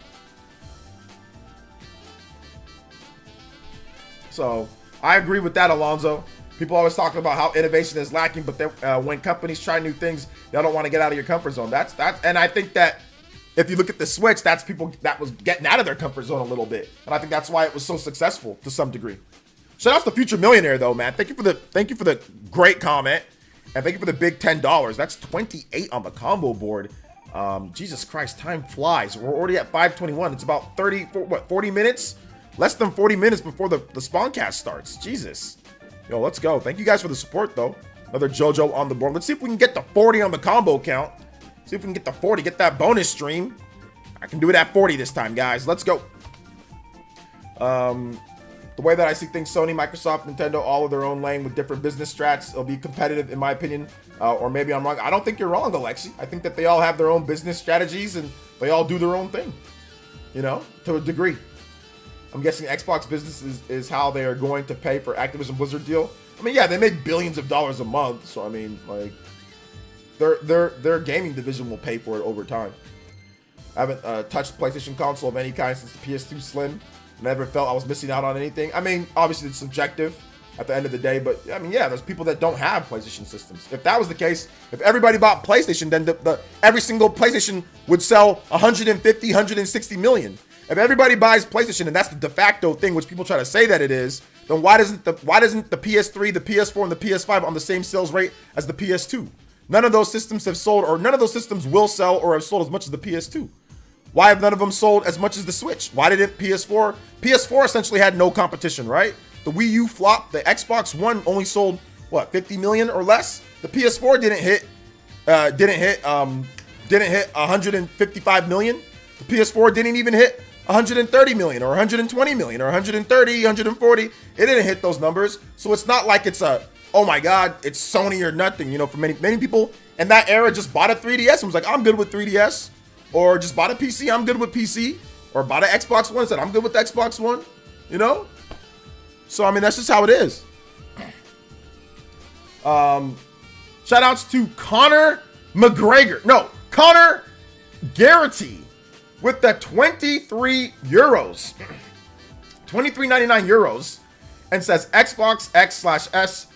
So I agree with that, Alonzo. People always talk about how innovation is lacking, but when companies try new things, they don't want to get out of your comfort zone. That's and I think that if you look at the Switch, that's people that was getting out of their comfort zone a little bit, and I think that's why it was so successful to some degree. Shout out to Future Millionaire though, man. Thank you for the great comment, and thank you for the big $10. That's 28 on the combo board. Jesus Christ, time flies. We're already at 5:21. It's about 40 minutes. Less than 40 minutes before the Spawncast starts. Jesus. Yo, let's go. Thank you guys for the support, though. Another JoJo on the board. Let's see if we can get to 40 on the combo count. See if we can get to 40. Get that bonus stream. I can do it at 40 this time, guys. Let's go. The way that I see things, Sony, Microsoft, Nintendo, all of their own lane with different business strats. It'll be competitive, in my opinion. Or maybe I'm wrong. I don't think you're wrong, Alexi. I think that they all have their own business strategies, and they all do their own thing. You know, to a degree. I'm guessing Xbox business is how they are going to pay for Activision Blizzard deal. I mean, yeah, they make billions of dollars a month, so I mean, like, their gaming division will pay for it over time. I haven't touched PlayStation console of any kind since the PS2 Slim. Never felt I was missing out on anything. I mean, obviously it's subjective at the end of the day, but I mean, yeah, there's people that don't have PlayStation systems. If that was the case, if everybody bought PlayStation, then every single PlayStation would sell 150, 160 million. If everybody buys PlayStation and that's the de facto thing, which people try to say that it is, then why doesn't the PS3, the PS4, and the PS5 on the same sales rate as the PS2? None of those systems have sold, or none of those systems will sell or have sold as much as the PS2. Why have none of them sold as much as the Switch? Why didn't PS4? PS4 essentially had no competition, right? The Wii U flopped. The Xbox One only sold what, 50 million or less. The PS4 didn't hit 155 million. The PS4 didn't even hit 130 million or 120 million or 130, 140. It didn't hit those numbers. So it's not like it's oh my God, it's Sony or nothing. You know, for many people in that era just bought a 3DS and was like, I'm good with 3DS. Or just bought a PC, I'm good with PC. Or bought an Xbox One and said, I'm good with Xbox One. You know? So, I mean, that's just how it is. Shout outs to Connor Garrity with the 23 euros. 23.99 euros. And says Xbox X/S.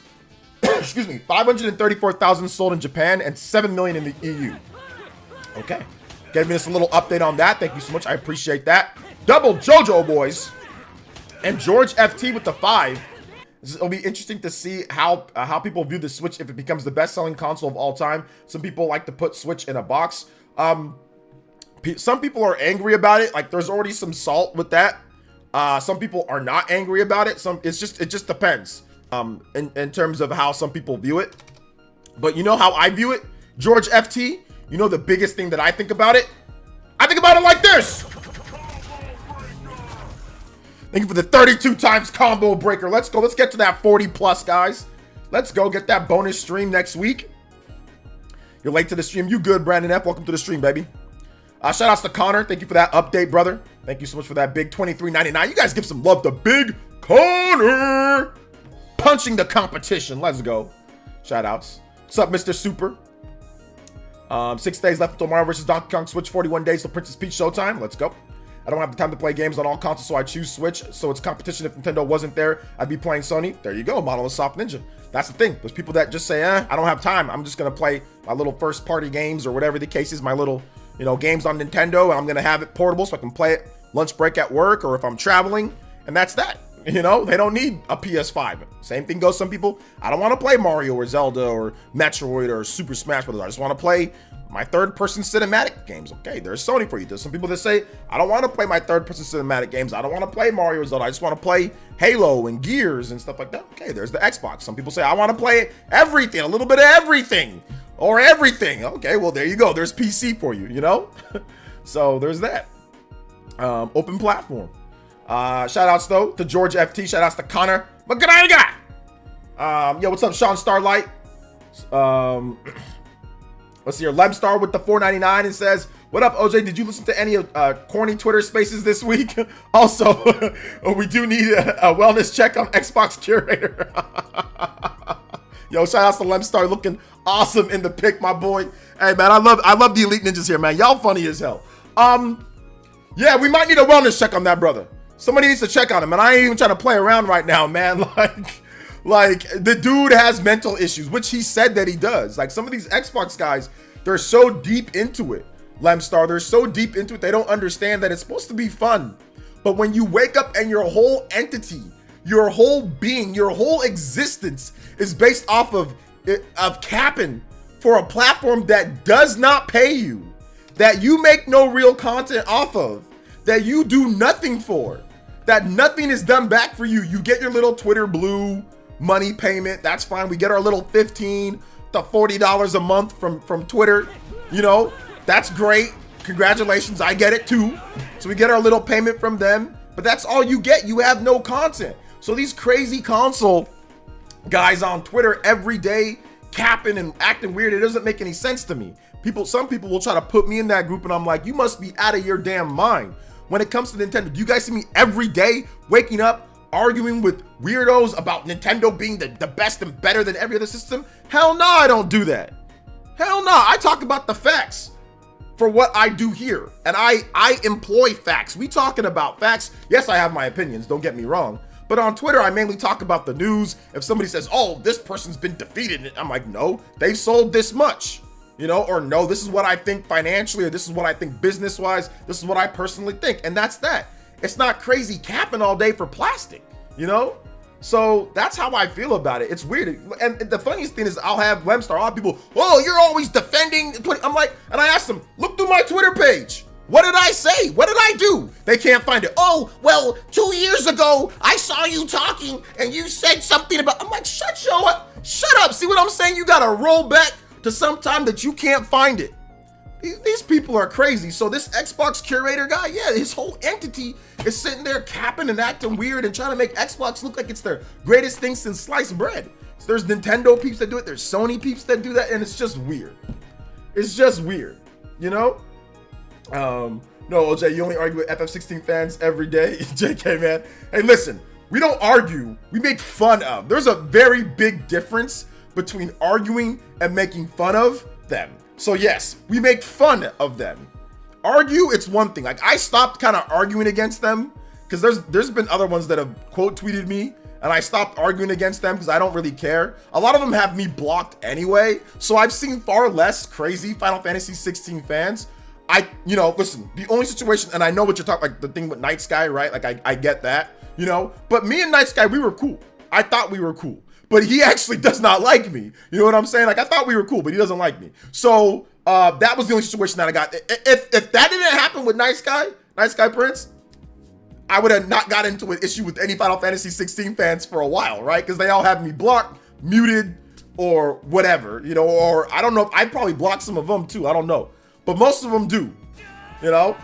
Excuse me. 534,000 sold in Japan and 7 million in the EU. Okay. Gave me us a little update on that. Thank you so much. I appreciate that. Double JoJo boys. And George FT with the 5. It'll be interesting to see how people view the Switch if it becomes the best-selling console of all time. Some people like to put Switch in a box. Some people are angry about it. Like, there's already some salt with that. Some people are not angry about it. It just depends in terms of how some people view it. But you know how I view it, George FT? You know the biggest thing that I think about it? I think about it like this. Thank you for the 32 times combo breaker. Let's go. Let's get to that 40 plus, guys. Let's go get that bonus stream next week. You're late to the stream. You good, Brandon F. Welcome to the stream, baby. Shout outs to Connor. Thank you for that update, brother. Thank you so much for that big $23.99. You guys give some love to Big Connor. Punching the competition. Let's go. Shout outs. What's up, Mr. Super? 6 days left until Mario vs. Donkey Kong Switch. 41 days till Princess Peach Showtime. Let's go. I don't have the time to play games on all consoles, so I choose Switch. So it's competition. If Nintendo wasn't there, I'd be playing Sony. There you go, Monolith Soft Ninja. That's the thing. There's people that just say, I don't have time. I'm just going to play my little first party games or whatever the case is, my little, games on Nintendo. And I'm going to have it portable so I can play it lunch break at work or if I'm traveling. And that's that. They don't need a PS5. Same thing goes some people. I don't want to play Mario or Zelda or Metroid or Super Smash Bros. I just want to play my third-person cinematic games. Okay, there's Sony for you. There's some people that say, I don't want to play my third-person cinematic games. I don't want to play Mario or Zelda. I just want to play Halo and Gears and stuff like that. Okay, there's the Xbox. Some people say, I want to play everything, a little bit of everything, or everything. Okay, well, there you go. There's PC for you, So there's that. Open platform. Shout outs, though, to George FT. Shout outs to Connor McGregor. Yo, what's up, Sean Starlight? Let's see here. Lemstar with the $4.99 and says, what up, OJ? Did you listen to any corny Twitter spaces this week? Also, we do need a wellness check on Xbox Curator. Yo, shout outs to Lemstar looking awesome in the pic, my boy. Hey, man, I love the Elite Ninjas here, man. Y'all funny as hell. Yeah, we might need a wellness check on that brother. Somebody needs to check on him, and I ain't even trying to play around right now, man. Like, the dude has mental issues, which he said that he does. Like, some of these Xbox guys, they're so deep into it, Lemstar. They're so deep into it, they don't understand that it's supposed to be fun. But when you wake up and your whole entity, your whole being, your whole existence is based off of capping for a platform that does not pay you, that you make no real content off of, that you do nothing for, that nothing is done back for you. You get your little Twitter Blue money payment. That's fine. We get our little $15 to $40 a month from Twitter. That's great. Congratulations. I get it too. So we get our little payment from them, but that's all you get. You have no content. So these crazy console guys on Twitter every day capping and acting weird, it doesn't make any sense to me. Some people will try to put me in that group and I'm like, you must be out of your damn mind. When it comes to Nintendo, do you guys see me every day waking up arguing with weirdos about Nintendo being the best and better than every other system? Hell no, I don't do that. Hell no, I talk about the facts for what I do here. And I employ facts. We talking about facts. Yes, I have my opinions, don't get me wrong. But on Twitter, I mainly talk about the news. If somebody says, oh, this person's been defeated, I'm like, no, they've sold this much. Or no, this is what I think financially, or this is what I think business-wise. This is what I personally think. And that's that. It's not crazy capping all day for plastic, So that's how I feel about it. It's weird. And the funniest thing is I'll have Lemstar, a lot of people, oh, you're always defending. I'm like, and I asked them, look through my Twitter page. What did I say? What did I do? They can't find it. Oh, well, 2 years ago, I saw you talking and you said something about, I'm like, shut up. See what I'm saying? You got to roll back to some time that you can't find it. These people are crazy. So this Xbox Curator guy, yeah, his whole entity is sitting there capping and acting weird and trying to make Xbox look like it's their greatest thing since sliced bread. So there's Nintendo peeps that do it. There's Sony peeps that do that. And it's just weird. It's just weird, No, OJ, you only argue with FF16 fans every day. JK, man. Hey, listen, we don't argue. We make fun of. There's a very big difference between arguing and making fun of them. So yes, we make fun of them. Argue, it's one thing. Like, I stopped kind of arguing against them because there's been other ones that have quote tweeted me and I stopped arguing against them because I don't really care. A lot of them have me blocked anyway. So I've seen far less crazy Final Fantasy 16 fans. Listen, the only situation, and I know what you're talking, like the thing with Night Sky, right? Like I get that, but me and Night Sky, we were cool. I thought we were cool. But he actually does not like me. You know what I'm saying? Like, I thought we were cool, but he doesn't like me. So that was the only situation that I got. If that didn't happen with Nice Guy Prince, I would have not got into an issue with any Final Fantasy 16 fans for a while, right? Because they all have me blocked, muted, or whatever, you know, or I don't know. I'd probably block some of them too. I don't know. But most of them do, you know?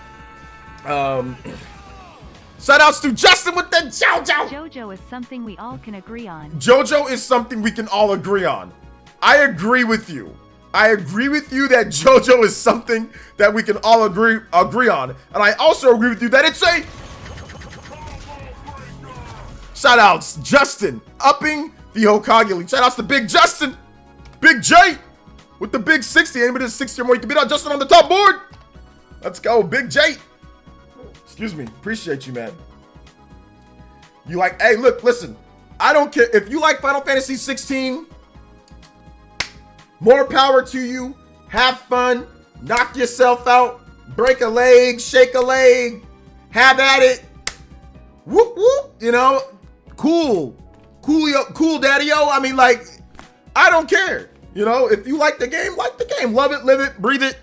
Shout outs to Justin with the JoJo. JoJo is something we all can agree on. JoJo is something we can all agree on. I agree with you. I agree with you that JoJo is something that we can all agree on. And I also agree with you that it's a... Shout outs, Justin, upping the Hokage League. Shout outs to Big Justin. Big J with the big 60. Anybody that's 60 or more, you can beat out Justin on the top board. Let's go, Big J. Excuse me. Appreciate you, man. You like, hey, look, listen. I don't care. If you like Final Fantasy 16, more power to you. Have fun. Knock yourself out. Break a leg. Shake a leg. Have at it. Whoop, whoop. You know, cool. Cool, daddy-o. I mean, like, I don't care. You know, if you like the game, like the game. Love it, live it, breathe it.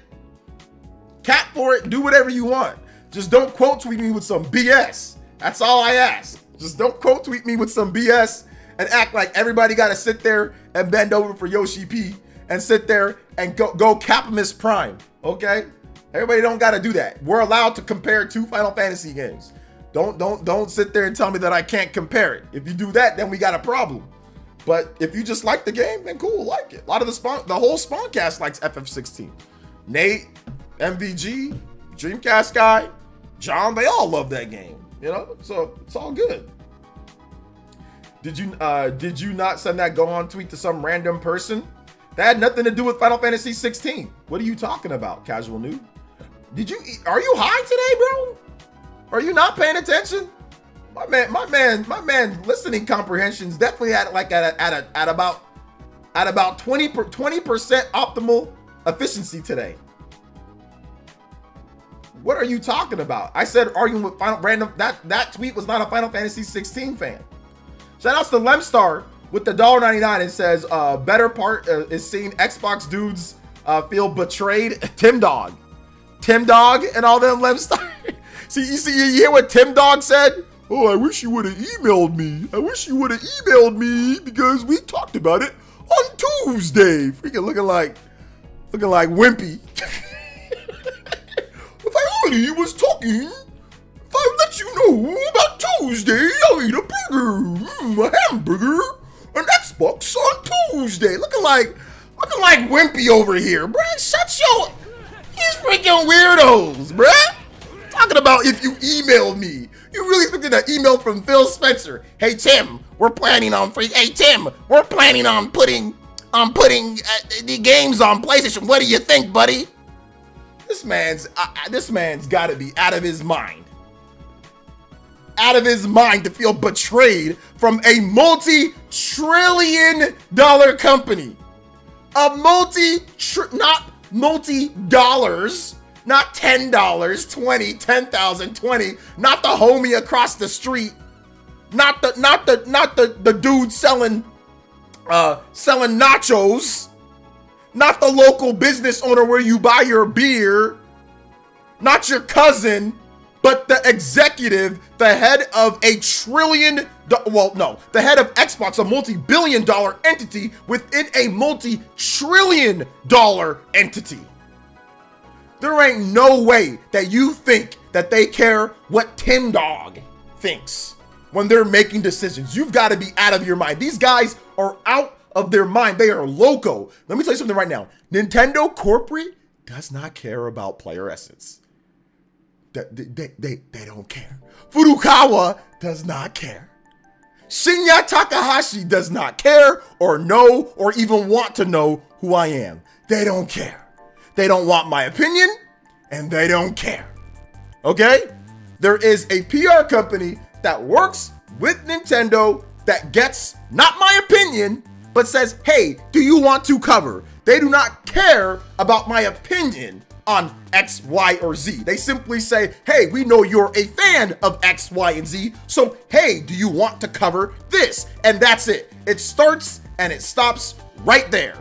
Cat for it. Do whatever you want. Just don't quote tweet me with some BS. That's all I ask. Just don't quote tweet me with some BS and act like everybody got to sit there and bend over for Yoshi P and sit there and go Capimus Prime. Okay? Everybody don't got to do that. We're allowed to compare two Final Fantasy games. Don't sit there and tell me that I can't compare it. If you do that, then we got a problem. But if you just like the game, then cool, like it. A lot of the whole Spawncast likes FF16. Nate, MVG, Dreamcast guy, John, they all love that game, you know? So it's all good. Did you not send that go on tweet to some random person? That had nothing to do with Final Fantasy 16. What are you talking about, Casual Noob? Are you high today, bro? Are you not paying attention? My man listening comprehension's definitely at about 20% optimal efficiency today. What are you talking about? I said arguing with random. That tweet was not a Final Fantasy 16 fan. Shout outs to Lemstar with the $1.99. It says better part is seeing Xbox dudes feel betrayed. Tim Dog and all them Lemstar. You hear what Tim Dog said? Oh, I wish you would have emailed me. Because we talked about it on Tuesday. Freaking looking like Wimpy. If I only was talking, if I let you know about Tuesday, I'll eat a burger, a hamburger, an Xbox on Tuesday. Looking like Wimpy over here, bruh. Shut your, these freaking weirdos, bruh. Talking about if you emailed me. You really expected an email from Phil Spencer. Hey Tim, we're planning on putting the games on PlayStation. What do you think, buddy? This man's got to be out of his mind. Out of his mind to feel betrayed from a multi-trillion-dollar company. Not multi-dollars, not $10, 20, 10,000, 20, not the homie across the street, not the dude selling nachos. Not the local business owner where you buy your beer, not your cousin, but the executive, the head of the head of Xbox, a multi-billion-dollar entity within a multi-trillion-dollar entity. There ain't no way that you think that they care what Tim Dog thinks when they're making decisions. You've got to be out of your mind. These guys are out of their mind. They are loco. Let me tell you something right now. Nintendo corporate does not care about PlayerEssence. They don't care. Furukawa does not care. Shinya Takahashi does not care or know or even want to know who I am. They don't care. They don't want my opinion and they don't care. Okay? There is a PR company that works with Nintendo that gets not my opinion, but says, hey, do you want to cover? They do not care about my opinion on X, Y, or Z. They simply say, hey, we know you're a fan of X, Y, and Z, so hey, do you want to cover this? And that's it. It starts and it stops right there.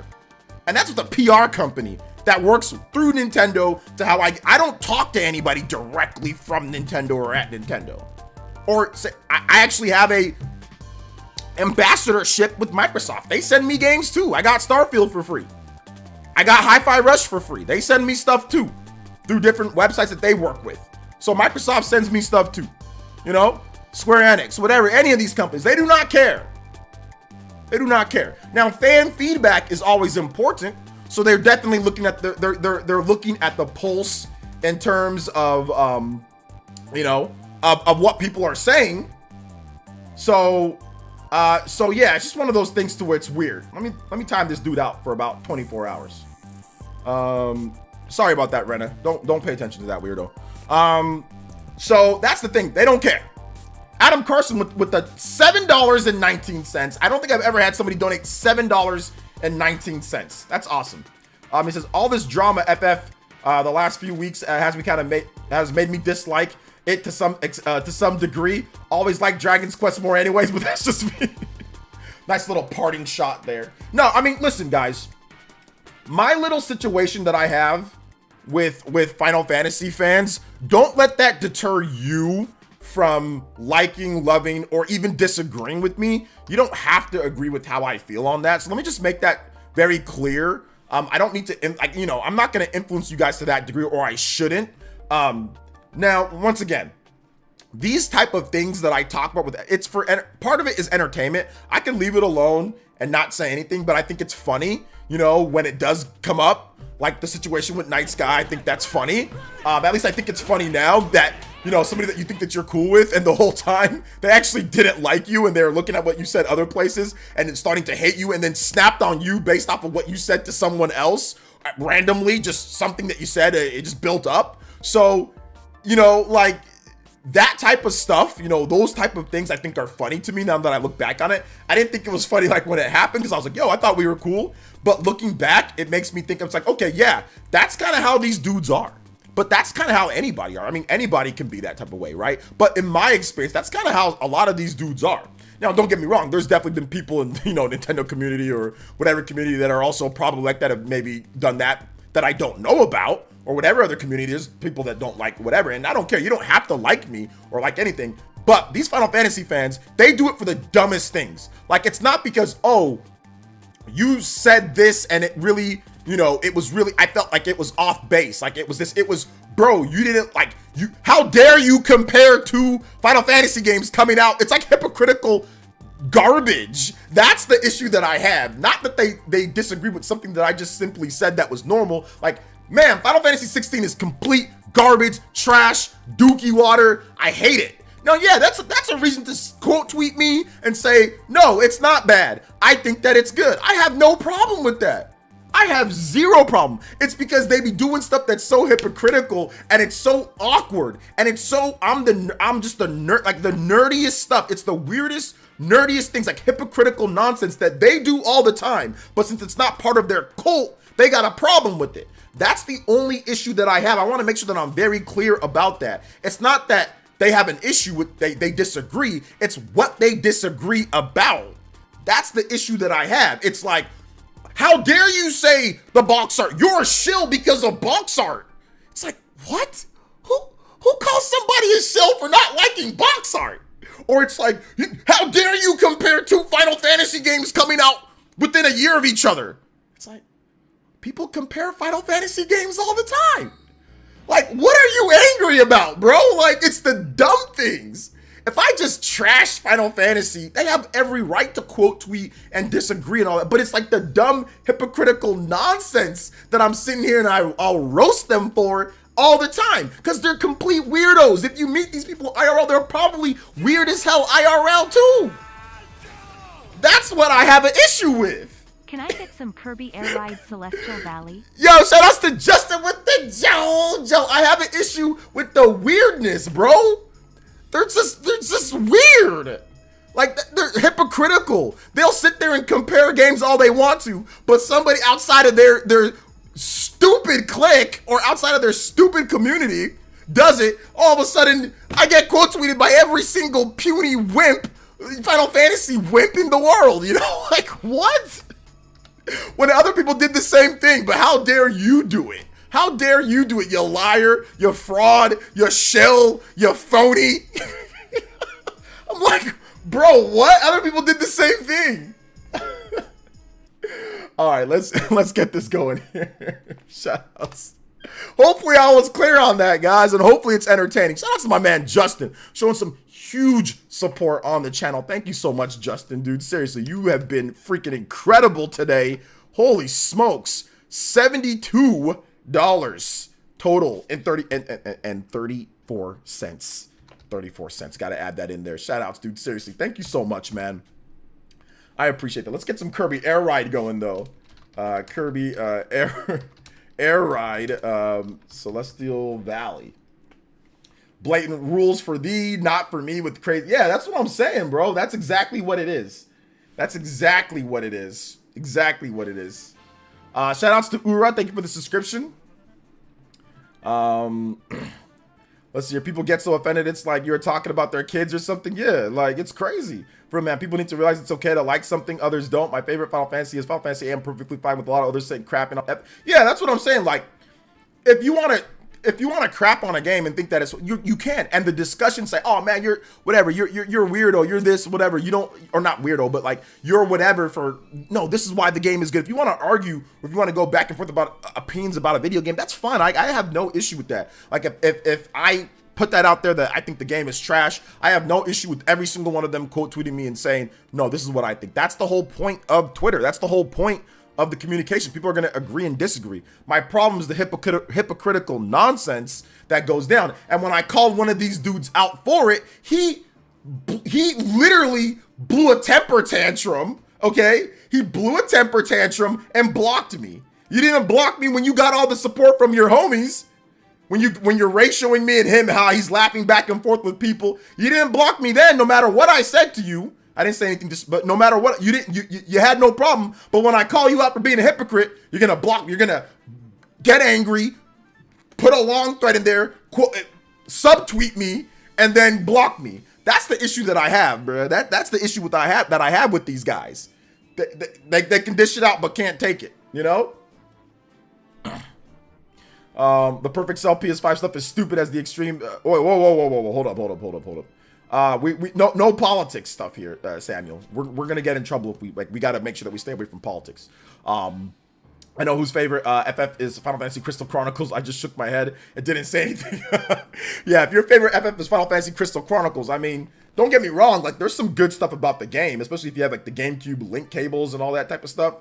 And that's with a PR company that works through Nintendo to how I don't talk to anybody directly from Nintendo or at Nintendo. Or say, I actually have a ambassadorship with Microsoft. They send me games too. I got Starfield for free. I got Hi-Fi Rush for free. They send me stuff too through different websites that they work with. So Microsoft sends me stuff too. You know, Square Enix, whatever, any of these companies, they do not care. They do not care. Now, fan feedback is always important. So they're definitely looking at they're looking at the pulse in terms of you know, of what people are saying. So yeah, it's just one of those things to where it's weird. Let me time this dude out for about 24 hours. Sorry about that, Rena. Don't pay attention to that weirdo. So that's the thing. They don't care. Adam Carson with the $7.19. I don't think I've ever had somebody donate $7.19. That's awesome. He says all this drama, FF, the last few weeks has made me dislike it to some degree. Always like Dragon's Quest more, anyways, but that's just me. Nice little parting shot there. No, I mean, listen, guys. My little situation that I have with Final Fantasy fans, don't let that deter you from liking, loving, or even disagreeing with me. You don't have to agree with how I feel on that. So let me just make that very clear. I don't need to, you know, I'm not going to influence you guys to that degree, or I shouldn't. Now, once again, these type of things that I talk about it's for, part of it is entertainment. I can leave it alone and not say anything, but I think it's funny, you know, when it does come up, like the situation with Night Sky. I think that's funny. At least I think it's funny now that, you know, somebody that you think that you're cool with, and the whole time they actually didn't like you, and they're looking at what you said other places and it's starting to hate you, and then snapped on you based off of what you said to someone else randomly, just something that you said, it just built up. So, you know, like that type of stuff, you know, those type of things I think are funny to me now that I look back on it. I didn't think it was funny like when it happened, because I was like, yo, I thought we were cool. But looking back, it makes me think, it's like, okay, yeah, that's kind of how these dudes are. But that's kind of how anybody are. I mean, anybody can be that type of way, right? But in my experience, that's kind of how a lot of these dudes are. Now, don't get me wrong. There's definitely been people in, you know, Nintendo community or whatever community that are also probably like that, have maybe done that I don't know about, or whatever other community. There's people that don't like whatever, and I don't care. You don't have to like me or like anything. But these Final Fantasy fans, they do it for the dumbest things. Like, it's not because, oh, you said this and it really, you know, it was really, I felt like it was off base. Like it was this, it was, bro, you didn't like, you, how dare you compare two Final Fantasy games coming out? It's like hypocritical garbage. That's the issue that I have. Not that they disagree with something that I just simply said that was normal. Like, man, Final Fantasy 16 is complete garbage, trash, dookie water. I hate it. Now, yeah, that's a reason to quote tweet me and say, no, it's not bad. I think that it's good. I have no problem with that. I have zero problem. It's because they be doing stuff that's so hypocritical and it's so awkward and it's so, I'm just the nerd, like the nerdiest stuff. It's the weirdest, nerdiest things, like hypocritical nonsense that they do all the time. But since it's not part of their cult, they got a problem with it. That's the only issue that I have. I want to make sure that I'm very clear about that. It's not that they have an issue with, they disagree. It's what they disagree about. That's the issue that I have. It's like, how dare you say the box art? You're a shill because of box art. It's like, what? Who calls somebody a shill for not liking box art? Or it's like, how dare you compare two Final Fantasy games coming out within a year of each other? It's like, people compare Final Fantasy games all the time. Like, what are you angry about, bro? Like, it's the dumb things. If I just trash Final Fantasy, they have every right to quote tweet and disagree and all that. But it's like the dumb, hypocritical nonsense that I'm sitting here and I'll roast them for all the time. Because they're complete weirdos. If you meet these people IRL, they're probably weird as hell IRL too. That's what I have an issue with. Can I get some Kirby Air Ride Celestial Valley? Yo, shout outs to Justin with the Joe. I have an issue with the weirdness, bro. They're just weird. Like, they're hypocritical. They'll sit there and compare games all they want to, but somebody outside of their stupid clique or outside of their stupid community does it, all of a sudden I get quote tweeted by every single puny wimp, Final Fantasy wimp in the world, you know? Like, what? When other people did the same thing, but how dare you do it? How dare you do it, you liar, you fraud, you shell, you phony. I'm like, bro, what? Other people did the same thing. All right, let's get this going here. Shoutouts. Hopefully I was clear on that, guys, and hopefully it's entertaining. Shoutouts to my man Justin, showing some huge support on the channel. Thank you so much, Justin, dude. Seriously, you have been freaking incredible today. Holy smokes, $72 total and 34 cents. 34 cents. Got to add that in there. Shoutouts, dude. Seriously, thank you so much, man. I appreciate that. Let's get some Kirby Air Ride going, though. Kirby Air Ride, Celestial Valley. Blatant rules for thee, not for me with crazy. Yeah, that's what I'm saying, bro. That's exactly what it is. That's exactly what it is. Exactly what it is. Shout outs to Ura. Thank you for the subscription. Let's see here. People get so offended. It's like you're talking about their kids or something. Yeah, like it's crazy. For man, people need to realize it's okay to like something others don't. My favorite Final Fantasy is Final Fantasy. I'm perfectly fine with a lot of others saying crap and all. Yeah, that's what I'm saying. Like, if you want to crap on a game and think that it's you can, and the discussion say, oh man, you're whatever, you're a weirdo, you're this, whatever, you don't, or not weirdo, but like you're whatever for, no, this is why the game is good. If you want to argue, if you want to go back and forth about opinions about a video game, that's fine. I have no issue with that. Like if I put that out there that I think the game is trash, I have no issue with every single one of them quote tweeting me and saying, no, this is what I think. That's the whole point of Twitter. That's the whole point of the communication. People are going to agree and disagree. My problem is the hypocritical nonsense that goes down. And when I called one of these dudes out for it, he literally blew a temper tantrum. Okay, he blew a temper tantrum and blocked me. You didn't block me when you got all the support from your homies. When you're ratioing me and him, how he's laughing back and forth with people, you didn't block me then. No matter what I said to you, I didn't say anything. But no matter what, you had no problem. But when I call you out for being a hypocrite, you're gonna block me. You're gonna get angry, put a long thread in there, subtweet me, and then block me. That's the issue that I have, bro. That's the issue that I have with these guys. They can dish it out but can't take it. You know. The perfect sell PS5 stuff is stupid as the extreme. Whoa. Hold up. No politics stuff here, Samuel. We're gonna get in trouble if we gotta make sure that we stay away from politics. I know whose favorite FF is Final Fantasy Crystal Chronicles. I just shook my head and didn't say anything. Yeah, if your favorite FF is Final Fantasy Crystal Chronicles, I mean, don't get me wrong. Like, there's some good stuff about the game, especially if you have like the GameCube link cables and all that type of stuff.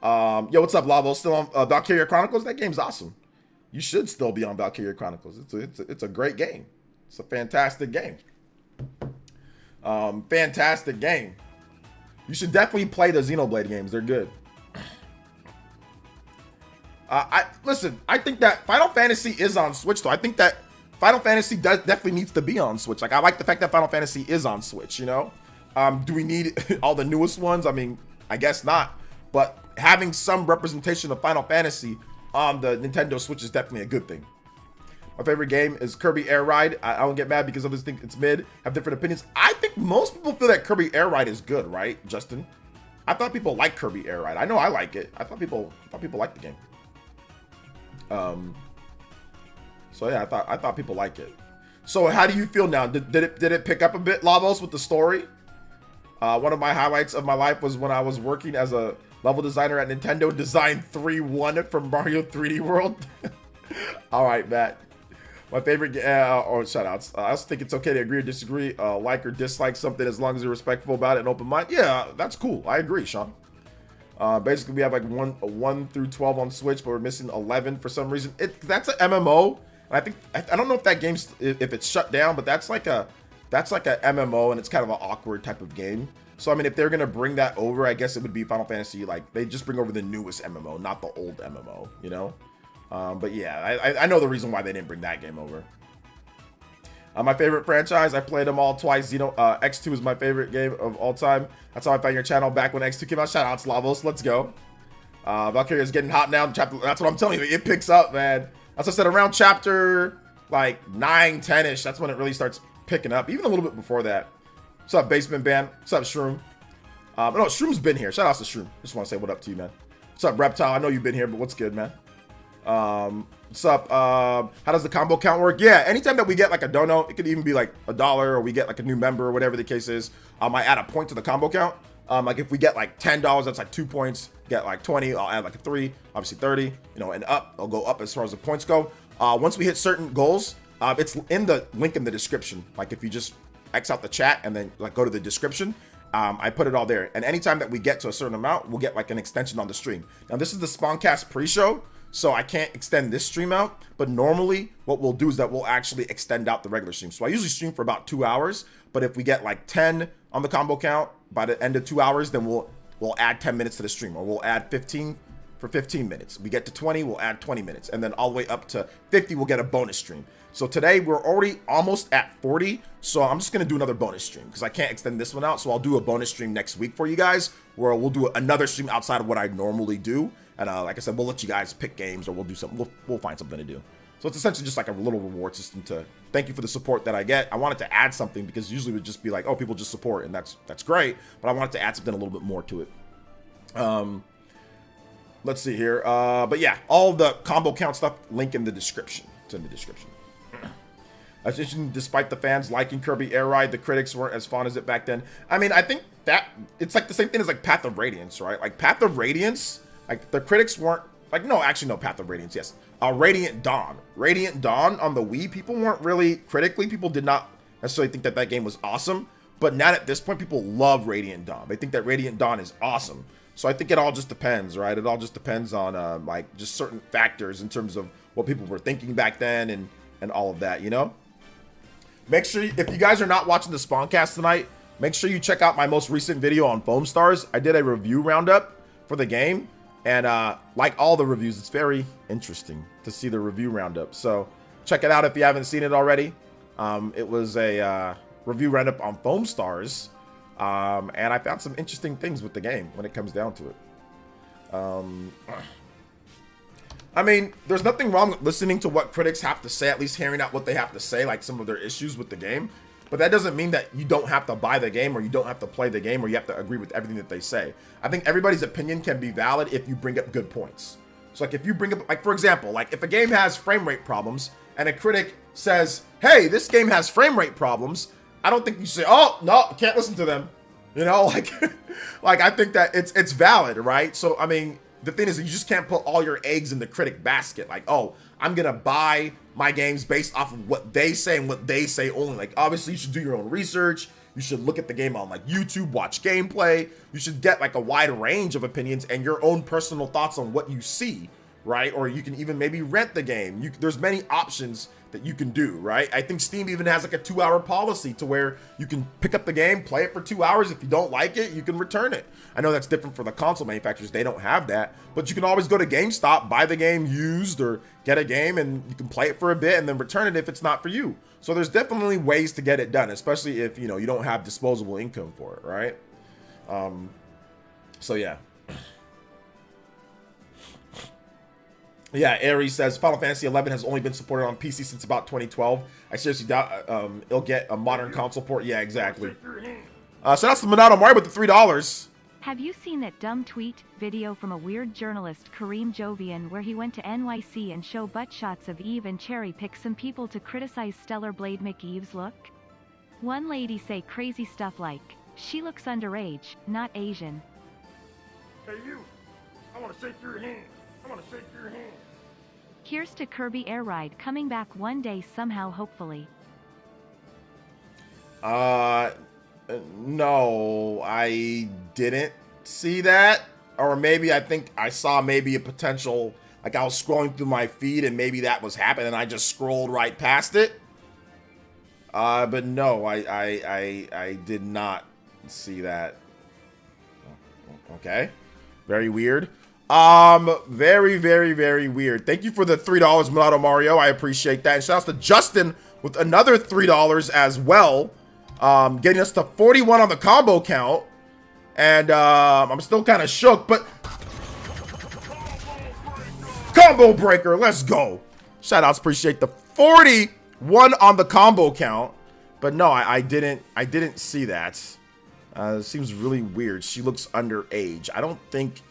Yo, what's up, Lavo? Still on Valkyria Chronicles? That game's awesome. You should still be on Valkyria Chronicles. It's a great game. It's a fantastic game. Fantastic game. You should definitely play the Xenoblade games. They're good. Listen, I think that Final Fantasy is on Switch, though. I think that Final Fantasy definitely needs to be on Switch. Like, I like the fact that Final Fantasy is on Switch, you know? Do we need all the newest ones? I mean, I guess not. But having some representation of Final Fantasy on the Nintendo Switch is definitely a good thing. My favorite game is Kirby Air Ride. I don't get mad because others think it's mid, have different opinions. I think most people feel that Kirby Air Ride is good, right, Justin? I thought people like Kirby Air Ride. I know I like it. I thought people liked the game. So yeah, I thought people like it. So how do you feel now? Did it pick up a bit, Lavos, with the story? One of my highlights of my life was when I was working as a level designer at Nintendo, designed 3-1 from Mario 3D World. All right, Matt. My favorite, shoutouts. I also think it's okay to agree or disagree, like or dislike something as long as you're respectful about it and open mind. Yeah, that's cool. I agree, Sean. Basically, we have like 1 through 12 on Switch, but we're missing 11 for some reason. That's an MMO, and I don't know if that game's if it's shut down, but that's like a MMO, and it's kind of an awkward type of game. So I mean, if they're gonna bring that over, I guess it would be Final Fantasy. Like, they just bring over the newest MMO, not the old MMO, you know. But yeah, I know the reason why they didn't bring that game over. My favorite franchise, I played them all twice. X2 is my favorite game of all time. That's how I found your channel back when X2 came out. Shout out to Lavos, let's go. Valkyria is getting hot now. Chapter, that's what I'm telling you. It picks up, man. As I said, around chapter like 9, 10-ish, that's when it really starts picking up. Even a little bit before that. What's up, Basement Band? What's up, Shroom? No, Shroom's been here. Shout out to Shroom. Just want to say what up to you, man. What's up, Reptile? I know you've been here, but what's good, man? What's up? How does the combo count work? Yeah, anytime that we get like a dono, it could even be like $1, or we get like a new member, or whatever the case is. I add a point to the combo count. Like if we get like $10, that's like 2 points. Get like 20, I'll add like a 3, obviously 30, you know, and up. I'll go up as far as the points go. Once we hit certain goals, it's in the link in the description. Like if you just X out the chat and then like go to the description, I put it all there. And anytime that we get to a certain amount, we'll get like an extension on the stream. Now this is the Spawncast pre-show, so I can't extend this stream out. But normally what we'll do is that we'll actually extend out the regular stream. So I usually stream for about 2 hours, but if we get like 10 on the combo count by the end of 2 hours, then we'll add 10 minutes to the stream, or we'll add 15 for 15 minutes. We get to 20, we'll add 20 minutes, and then all the way up to 50, we'll get a bonus stream. So today we're already almost at 40, so I'm just gonna do another bonus stream because I can't extend this one out. So I'll do a bonus stream next week for you guys, where we'll do another stream outside of what I normally do. And like I said, we'll let you guys pick games, or we'll do something. We'll find something to do. So it's essentially just like a little reward system to thank you for the support that I get. I wanted to add something because usually it would just be like, oh, people just support, and that's great. But I wanted to add something a little bit more to it. Let's see here. But yeah, all the combo count stuff, link in the description. It's in the description. As mentioned, despite the fans liking Kirby Air Ride, the critics weren't as fond as it back then. I mean, I think that it's like the same thing as like Path of Radiance, right? Like Path of Radiance, like the critics weren't like, no, actually no, Path of Radiance, yes. Radiant Dawn on the Wii, people weren't really critically, people did not necessarily think that that game was awesome. But now at this point, people love Radiant Dawn. They think that Radiant Dawn is awesome. So I think it all just depends, right? It all just depends on like just certain factors in terms of what people were thinking back then and all of that, you know? Make sure, if you guys are not watching the Spawncast tonight, make sure you check out my most recent video on Foam Stars. I did a review roundup for the game, and like all the reviews, it's very interesting to see the review roundup. So check it out if you haven't seen it already. It was a review roundup on Foam Stars, and I found some interesting things with the game when it comes down to it. I mean, there's nothing wrong with listening to what critics have to say, at least hearing out what they have to say, like some of their issues with the game. But that doesn't mean that you don't have to buy the game, or you don't have to play the game, or you have to agree with everything that they say. I think everybody's opinion can be valid if you bring up good points. So like if you bring up, like for example, like if a game has frame rate problems and a critic says, hey, this game has frame rate problems, I don't think you say, oh, no, can't listen to them. You know, like, like I think that it's valid, right? So, I mean, the thing is, you just can't put all your eggs in the critic basket. Like, oh, I'm going to buy my games based off of what they say and what they say only. Like, obviously, you should do your own research. You should look at the game on, like, YouTube, watch gameplay. You should get, like, a wide range of opinions and your own personal thoughts on what you see, right? Or you can even maybe rent the game. There's many options that you can do, right? I think Steam even has, like, a 2-hour policy to where you can pick up the game, play it for 2 hours. If you don't like it, you can return it. I know that's different for the console manufacturers. They don't have that, but you can always go to GameStop, buy the game used, or get a game and you can play it for a bit and then return it if it's not for you. So there's definitely ways to get it done, especially if, you know, you don't have disposable income for it, right? So yeah. Yeah, Aries says Final Fantasy 11 has only been supported on PC since about 2012. I seriously doubt it'll get a modern console port. Yeah, exactly. Shout out to Monado Mario with the $3. Have you seen that dumb tweet video from a weird journalist Kareem Jovian where he went to NYC and show butt shots of Eve and cherry pick some people to criticize Stellar Blade McEve's look? One lady say crazy stuff like, she looks underage, not Asian. Hey you, I want to shake your hand. I want to shake your hand. Here's to Kirby Air Ride coming back one day somehow, hopefully. No, I didn't see that. Or maybe I think I saw maybe a potential, like I was scrolling through my feed and maybe that was happening and I just scrolled right past it. But no, I did not see that. Okay. Very weird. Very, very, very weird. Thank you for the $3, Monado Mario. I appreciate that. And shout out to Justin with another $3 as well. Getting us to 41 on the combo count. And I'm still kind of shook, but combo breaker. Let's go. Shout outs, appreciate the 41 on the combo count. But no, I didn't see that. It seems really weird. She looks underage. I don't think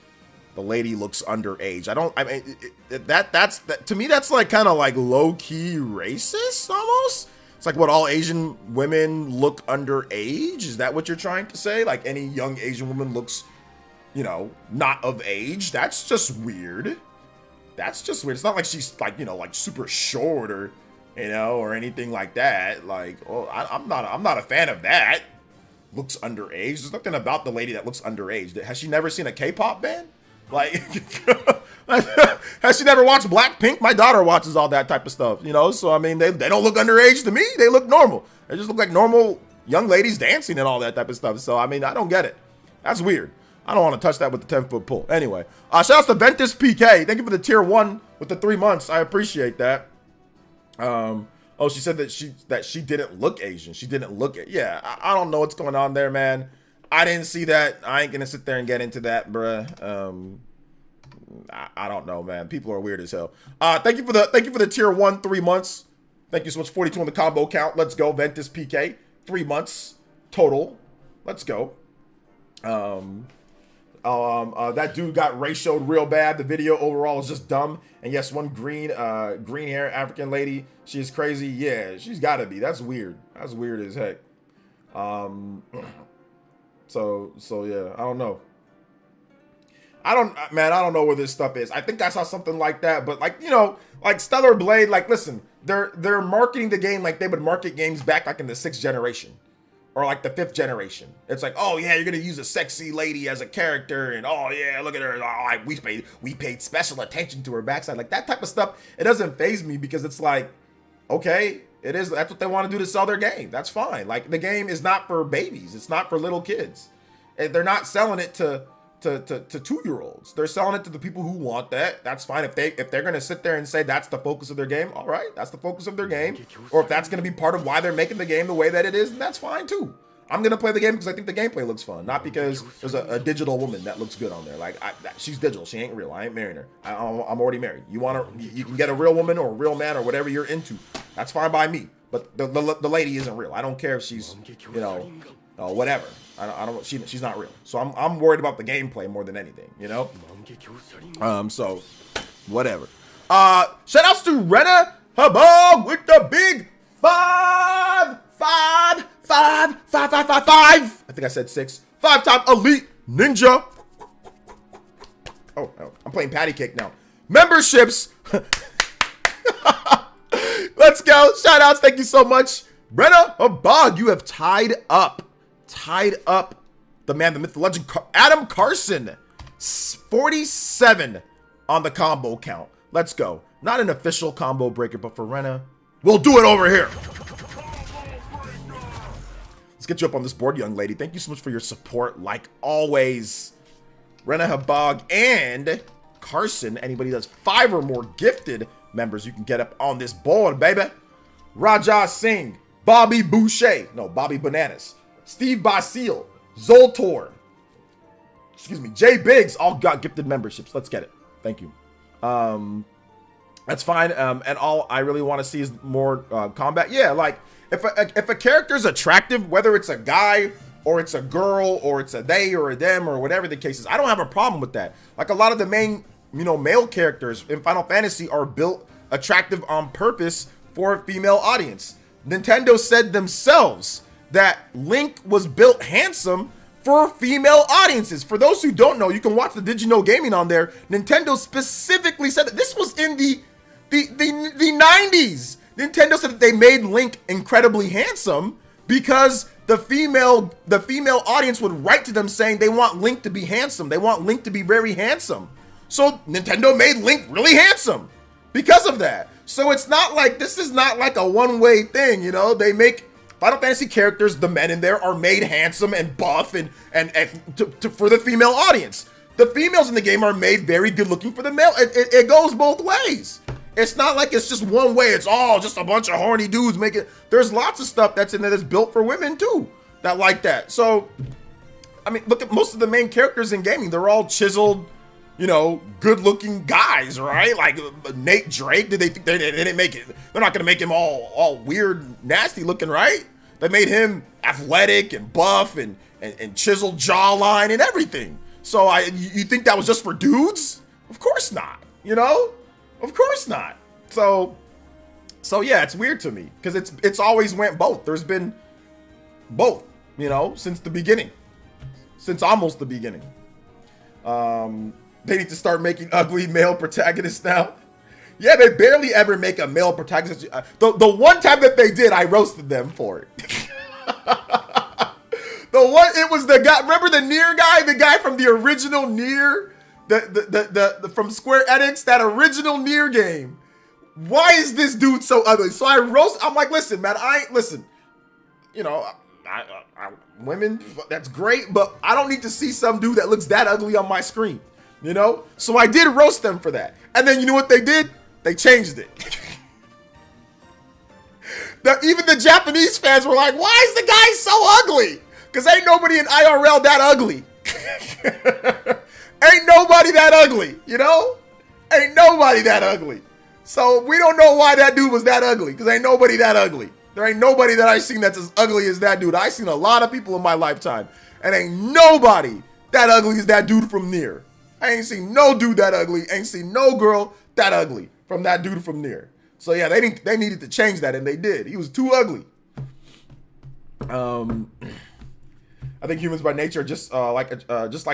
the lady looks underage. I mean, that's to me, that's like kind of like low-key racist almost. It's like what all Asian women look underage. Is that what you're trying to say? Like any young Asian woman looks, you know, not of age. That's just weird. That's just weird. It's not like she's like, you know, like super short or, you know, or anything like that. Like, oh, I'm not a fan of that. Looks underage. There's nothing about the lady that looks underage. Has she never seen a K-pop band? Like, has she never watched Blackpink? My daughter watches all that type of stuff, you know? So, I mean, they don't look underage to me. They look normal. They just look like normal young ladies dancing and all that type of stuff. So, I mean, I don't get it. That's weird. I don't want to touch that with the 10-foot pole. Anyway, shout out to Ventus PK. Thank you for the tier 1 with the 3 months. I appreciate that. Oh, she said that she didn't look Asian. She didn't look it. Yeah, I don't know what's going on there, man. I didn't see that. I ain't gonna sit there and get into that, bruh. I don't know, man. People are weird as hell. Thank you for the tier 1 3 months. Thank you so much. 42 on the combo count. Let's go, Ventus PK. 3 months total. Let's go. That dude got ratioed real bad. The video overall is just dumb. And yes, one green hair African lady. She is crazy. Yeah, she's got to be. That's weird. That's weird as heck. So yeah, I don't know. I don't know where this stuff is. I think I saw something like that, but like, you know, like Stellar Blade, like, listen, they're marketing the game like they would market games back like in the 6th generation. Or like the 5th generation. It's like, oh yeah, you're gonna use a sexy lady as a character, and oh yeah, look at her. Oh, we paid special attention to her backside. Like that type of stuff, it doesn't faze me because it's like, okay, that's what they want to do to sell their game. That's fine. Like the game is not for babies. It's not for little kids. And they're not selling it to 2-year-olds. They're selling it to the people who want that. That's fine. If they're gonna sit there and say that's the focus of their game, all right, that's the focus of their game. Or if that's gonna be part of why they're making the game the way that it is, then that's fine too. I'm gonna play the game because I think the gameplay looks fun, not because there's a digital woman that looks good on there. Like she's digital, she ain't real. I ain't marrying her. I'm already married. You can get a real woman or a real man or whatever you're into. That's fine by me. But the lady isn't real. I don't care if she's, you know, whatever. She's not real. So I'm worried about the gameplay more than anything, you know? So whatever. Shout outs to Rena Habog with the big 5. I think I said 6. 5-time elite ninja. Oh, I'm playing patty cake now. Memberships. Let's go. Shout outs. Thank you so much. Rena Habog, you have tied up the man, the myth, the legend, Adam Carson. 47 on the combo count. Let's go. Not an official combo breaker, but for Rena, we'll do it over here. Let's get you up on this board, young lady. Thank you so much for your support, like always. Rena Habog and Carson. Anybody that's 5 or more gifted members, you can get up on this board, baby. Raja Singh, Bobby Boucher, no, Bobby Bananas, Steve Basile, Zoltor, Jay Biggs, all got gifted memberships. Let's get it. Thank you. That's fine. And all I really want to see is more combat. Yeah, like if a character's attractive, whether it's a guy or it's a girl or it's a they or a them or whatever the case is, I don't have a problem with that. Like a lot of the main, you know, male characters in Final Fantasy are built attractive on purpose for a female audience. Nintendo said themselves that Link was built handsome for female audiences. For those who don't know, you can watch the Did You Know Gaming on there. Nintendo specifically said that this was in the 90s. Nintendo said that they made Link incredibly handsome because the female audience would write to them saying they want Link to be handsome. They want Link to be very handsome. So Nintendo made Link really handsome because of that. So it's not like, this is not like a one-way thing, you know? They make Final Fantasy characters, the men in there are made handsome and buff and for the female audience. The females in the game are made very good looking for the male. It goes both ways. It's not like it's just one way. It's all just a bunch of horny dudes making. There's lots of stuff that's in there that's built for women too, that like that. So, I mean, look at most of the main characters in gaming. They're all chiseled, you know, good-looking guys, right? Like Nate Drake. Did they think they didn't make it? They're not gonna make him all weird, nasty looking, right? They made him athletic and buff and chiseled jawline and everything. So you think that was just for dudes? Of course not. You know, of course not. So yeah, it's weird to me because it's always went both. There's been both, you know, since the beginning, since almost the beginning. They need to start making ugly male protagonists now. Yeah, they barely ever make a male protagonist. The one time that they did, I roasted them for it. It was the guy. Remember the Nier guy, the guy from the original Nier, the from Square Enix, that original Nier game. Why is this dude so ugly? So I'm like, listen, man, listen. You know, women, that's great, but I don't need to see some dude that looks that ugly on my screen. You know, so I did roast them for that, and then you know what they did? They changed it. Even the Japanese fans were like, why is the guy so ugly? Because ain't nobody in IRL that ugly. Ain't nobody that ugly, you know? Ain't nobody that ugly. So we don't know why that dude was that ugly, because ain't nobody that ugly. There ain't nobody that I've seen that's as ugly as that dude. I've seen a lot of people in my lifetime, and ain't nobody that ugly as that dude from Nier. I ain't seen no dude that ugly. Ain't seen no girl that ugly from that dude from Nier. So yeah, they needed to change that, and they did. He was too ugly. I think humans by nature are just like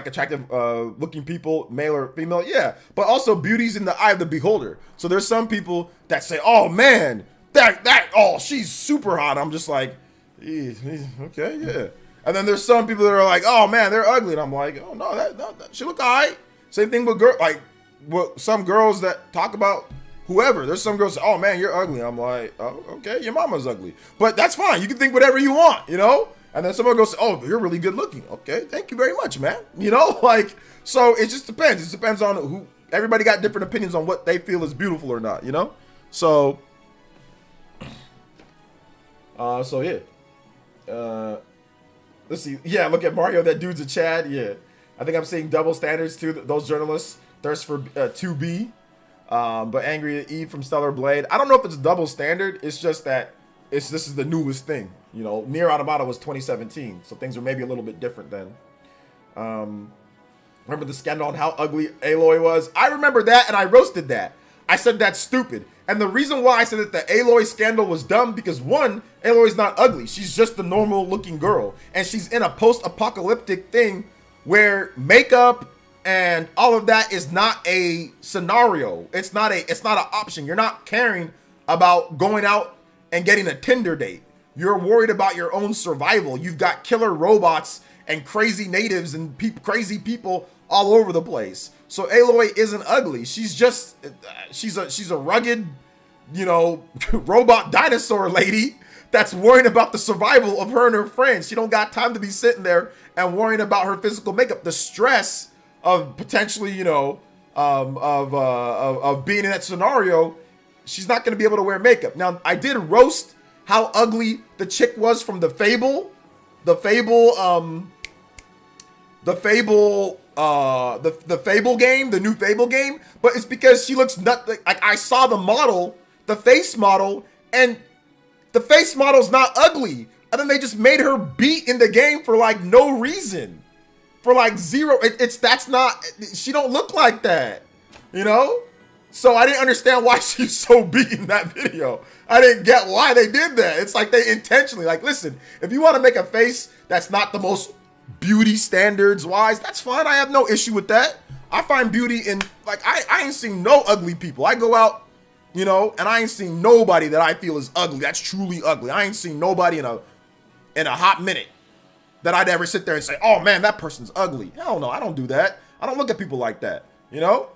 attractive looking people, male or female. Yeah, but also beauty's in the eye of the beholder. So there's some people that say, "Oh man, she's super hot." I'm just like, okay, yeah. And then there's some people that are like, "Oh man, they're ugly," and I'm like, "Oh no, that she look alright." Same thing with some girls that talk about whoever. There's some girls say, "Oh man, you're ugly." I'm like, "Oh, okay, your mama's ugly," but that's fine. You can think whatever you want, you know. And then someone goes, "Oh, you're really good looking." Okay, thank you very much, man. You know, like, so it just depends. It depends on who. Everybody got different opinions on what they feel is beautiful or not, you know. So yeah. Let's see. Yeah, look at Mario. That dude's a Chad. Yeah, I think I'm seeing double standards too. Those journalists thirst for 2B, but angry at Eve from Stellar Blade. I don't know if it's double standard. It's just that this is the newest thing. You know, Nier Automata was 2017, so things were maybe a little bit different then. Remember the scandal on how ugly Aloy was? I remember that, and I roasted that. I said that's stupid. And the reason why I said that the Aloy scandal was dumb, because one, Aloy's not ugly. She's just a normal looking girl. And she's in a post-apocalyptic thing where makeup and all of that is not a scenario. It's not an option. You're not caring about going out and getting a Tinder date. You're worried about your own survival. You've got killer robots and crazy natives and crazy people all over the place. So Aloy isn't ugly. She's a rugged, you know, robot dinosaur lady that's worrying about the survival of her and her friends. She don't got time to be sitting there and worrying about her physical makeup. The stress of potentially, you know, of being in that scenario, she's not going to be able to wear makeup. Now, I did roast how ugly the chick was from the Fable game, the new Fable game, but it's because she looks like I saw the model, the face model, and the face model's not ugly. And then they just made her beat in the game for like no reason. For like zero. She don't look like that. You know? So I didn't understand why she's so beat in that video. I didn't get why they did that. It's like they intentionally, like, listen, if you want to make a face that's not the most beauty standards wise, that's fine. I have no issue with that. I find beauty in, like, I ain't seen no ugly people. I go out, you know, and I ain't seen nobody that I feel is ugly. That's truly ugly. I ain't seen nobody in a hot minute that I'd ever sit there and say, "Oh man, that person's ugly." Hell no, I don't do that. I don't look at people like that, you know?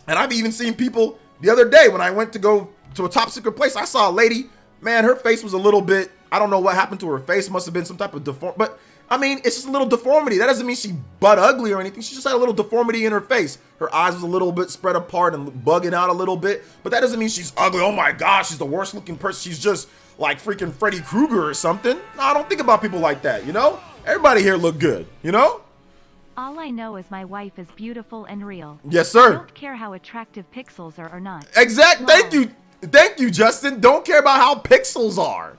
And I've even seen people the other day when I went to go to a top secret place. I saw a lady, man, her face was a little bit, I don't know what happened to her face. Must have been some type of but I mean, it's just a little deformity. That doesn't mean she butt ugly or anything. She just had a little deformity in her face. Her eyes was a little bit spread apart and bugging out a little bit, but that doesn't mean she's ugly. Oh my gosh, she's the worst looking person. She's just like freaking Freddy Krueger or something. No, I don't think about people like that, you know? Everybody here look good, you know? All I know is my wife is beautiful and real. Yes, I sir. don't care how attractive pixels are or not. Exact. Lol. Thank you, Justin. Don't care about how pixels are.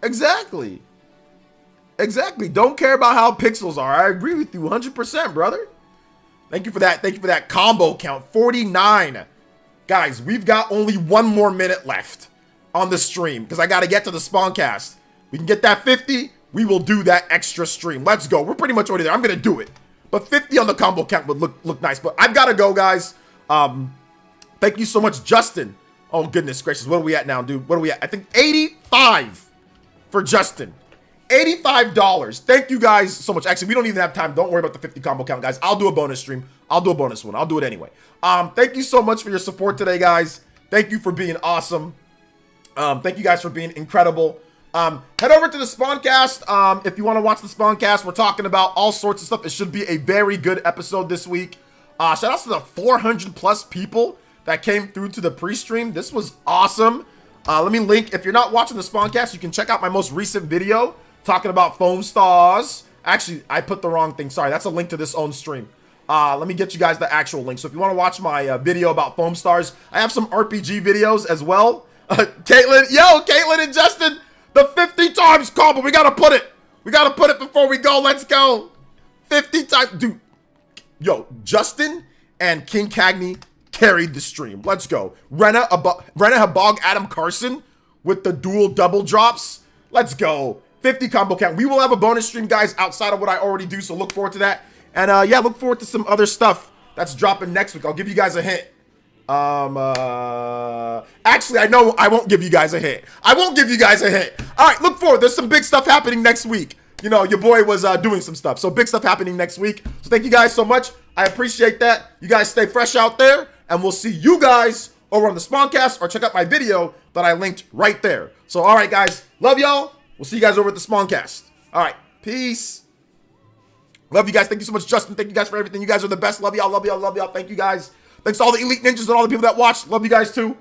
Exactly. Don't care about how pixels are. I agree with you 100%, brother. Thank you for that. Thank you for that combo count. 49. Guys, we've got only 1 more minute left on the stream because I got to get to the Spawncast. We can get that 50. We will do that extra stream. Let's go. We're pretty much already there. I'm going to do it. But 50 on the combo count would look nice. But I've got to go, guys. Thank you so much, Justin. Oh, goodness gracious. What are we at now, dude? What are we at? I think 85 for Justin. $85. Thank you guys so much. Actually, we don't even have time. Don't worry about the 50 combo count, guys. I'll do a bonus stream. I'll do a bonus one. I'll do it anyway. Thank you so much for your support today, guys. Thank you for being awesome. Thank you guys for being incredible. Head over to the Spawncast. If you want to watch the Spawncast, we're talking about all sorts of stuff. It should be a very good episode this week. Shout out to the 400 plus people that came through to the pre-stream. This was awesome. Let me link. If you're not watching the Spawncast, you can check out my most recent video talking about foam stars. Actually, I put the wrong thing. Sorry, that's a link to this own stream. Let me get you guys the actual link. So if you want to watch my video about foam stars, I have some RPG videos as well. Caitlin and Justin, the 50 times combo. We got to put it. We got to put it before we go. Let's go. 50 times. Dude, yo, Justin and King Cagney carried the stream. Let's go. Rena Habog Adam Carson with the dual double drops. Let's go. 50 combo count. We will have a bonus stream, guys, outside of what I already do, so look forward to that. And yeah, look forward to some other stuff that's dropping next week. I'll give you guys a hint. Actually, I know I won't give you guys a hint. All right, look forward. There's some big stuff happening next week. You know, your boy was doing some stuff, so big stuff happening next week. So thank you guys so much. I appreciate that. You guys stay fresh out there, and we'll see you guys over on the Spawncast, or check out my video that I linked right there. So, all right, guys, love y'all. We'll see you guys over at the Spawncast. All right, peace. Love you guys. Thank you so much, Justin. Thank you guys for everything. You guys are the best. Love y'all. Thank you guys. Thanks to all the Elite Ninjas and all the people that watched. Love you guys too.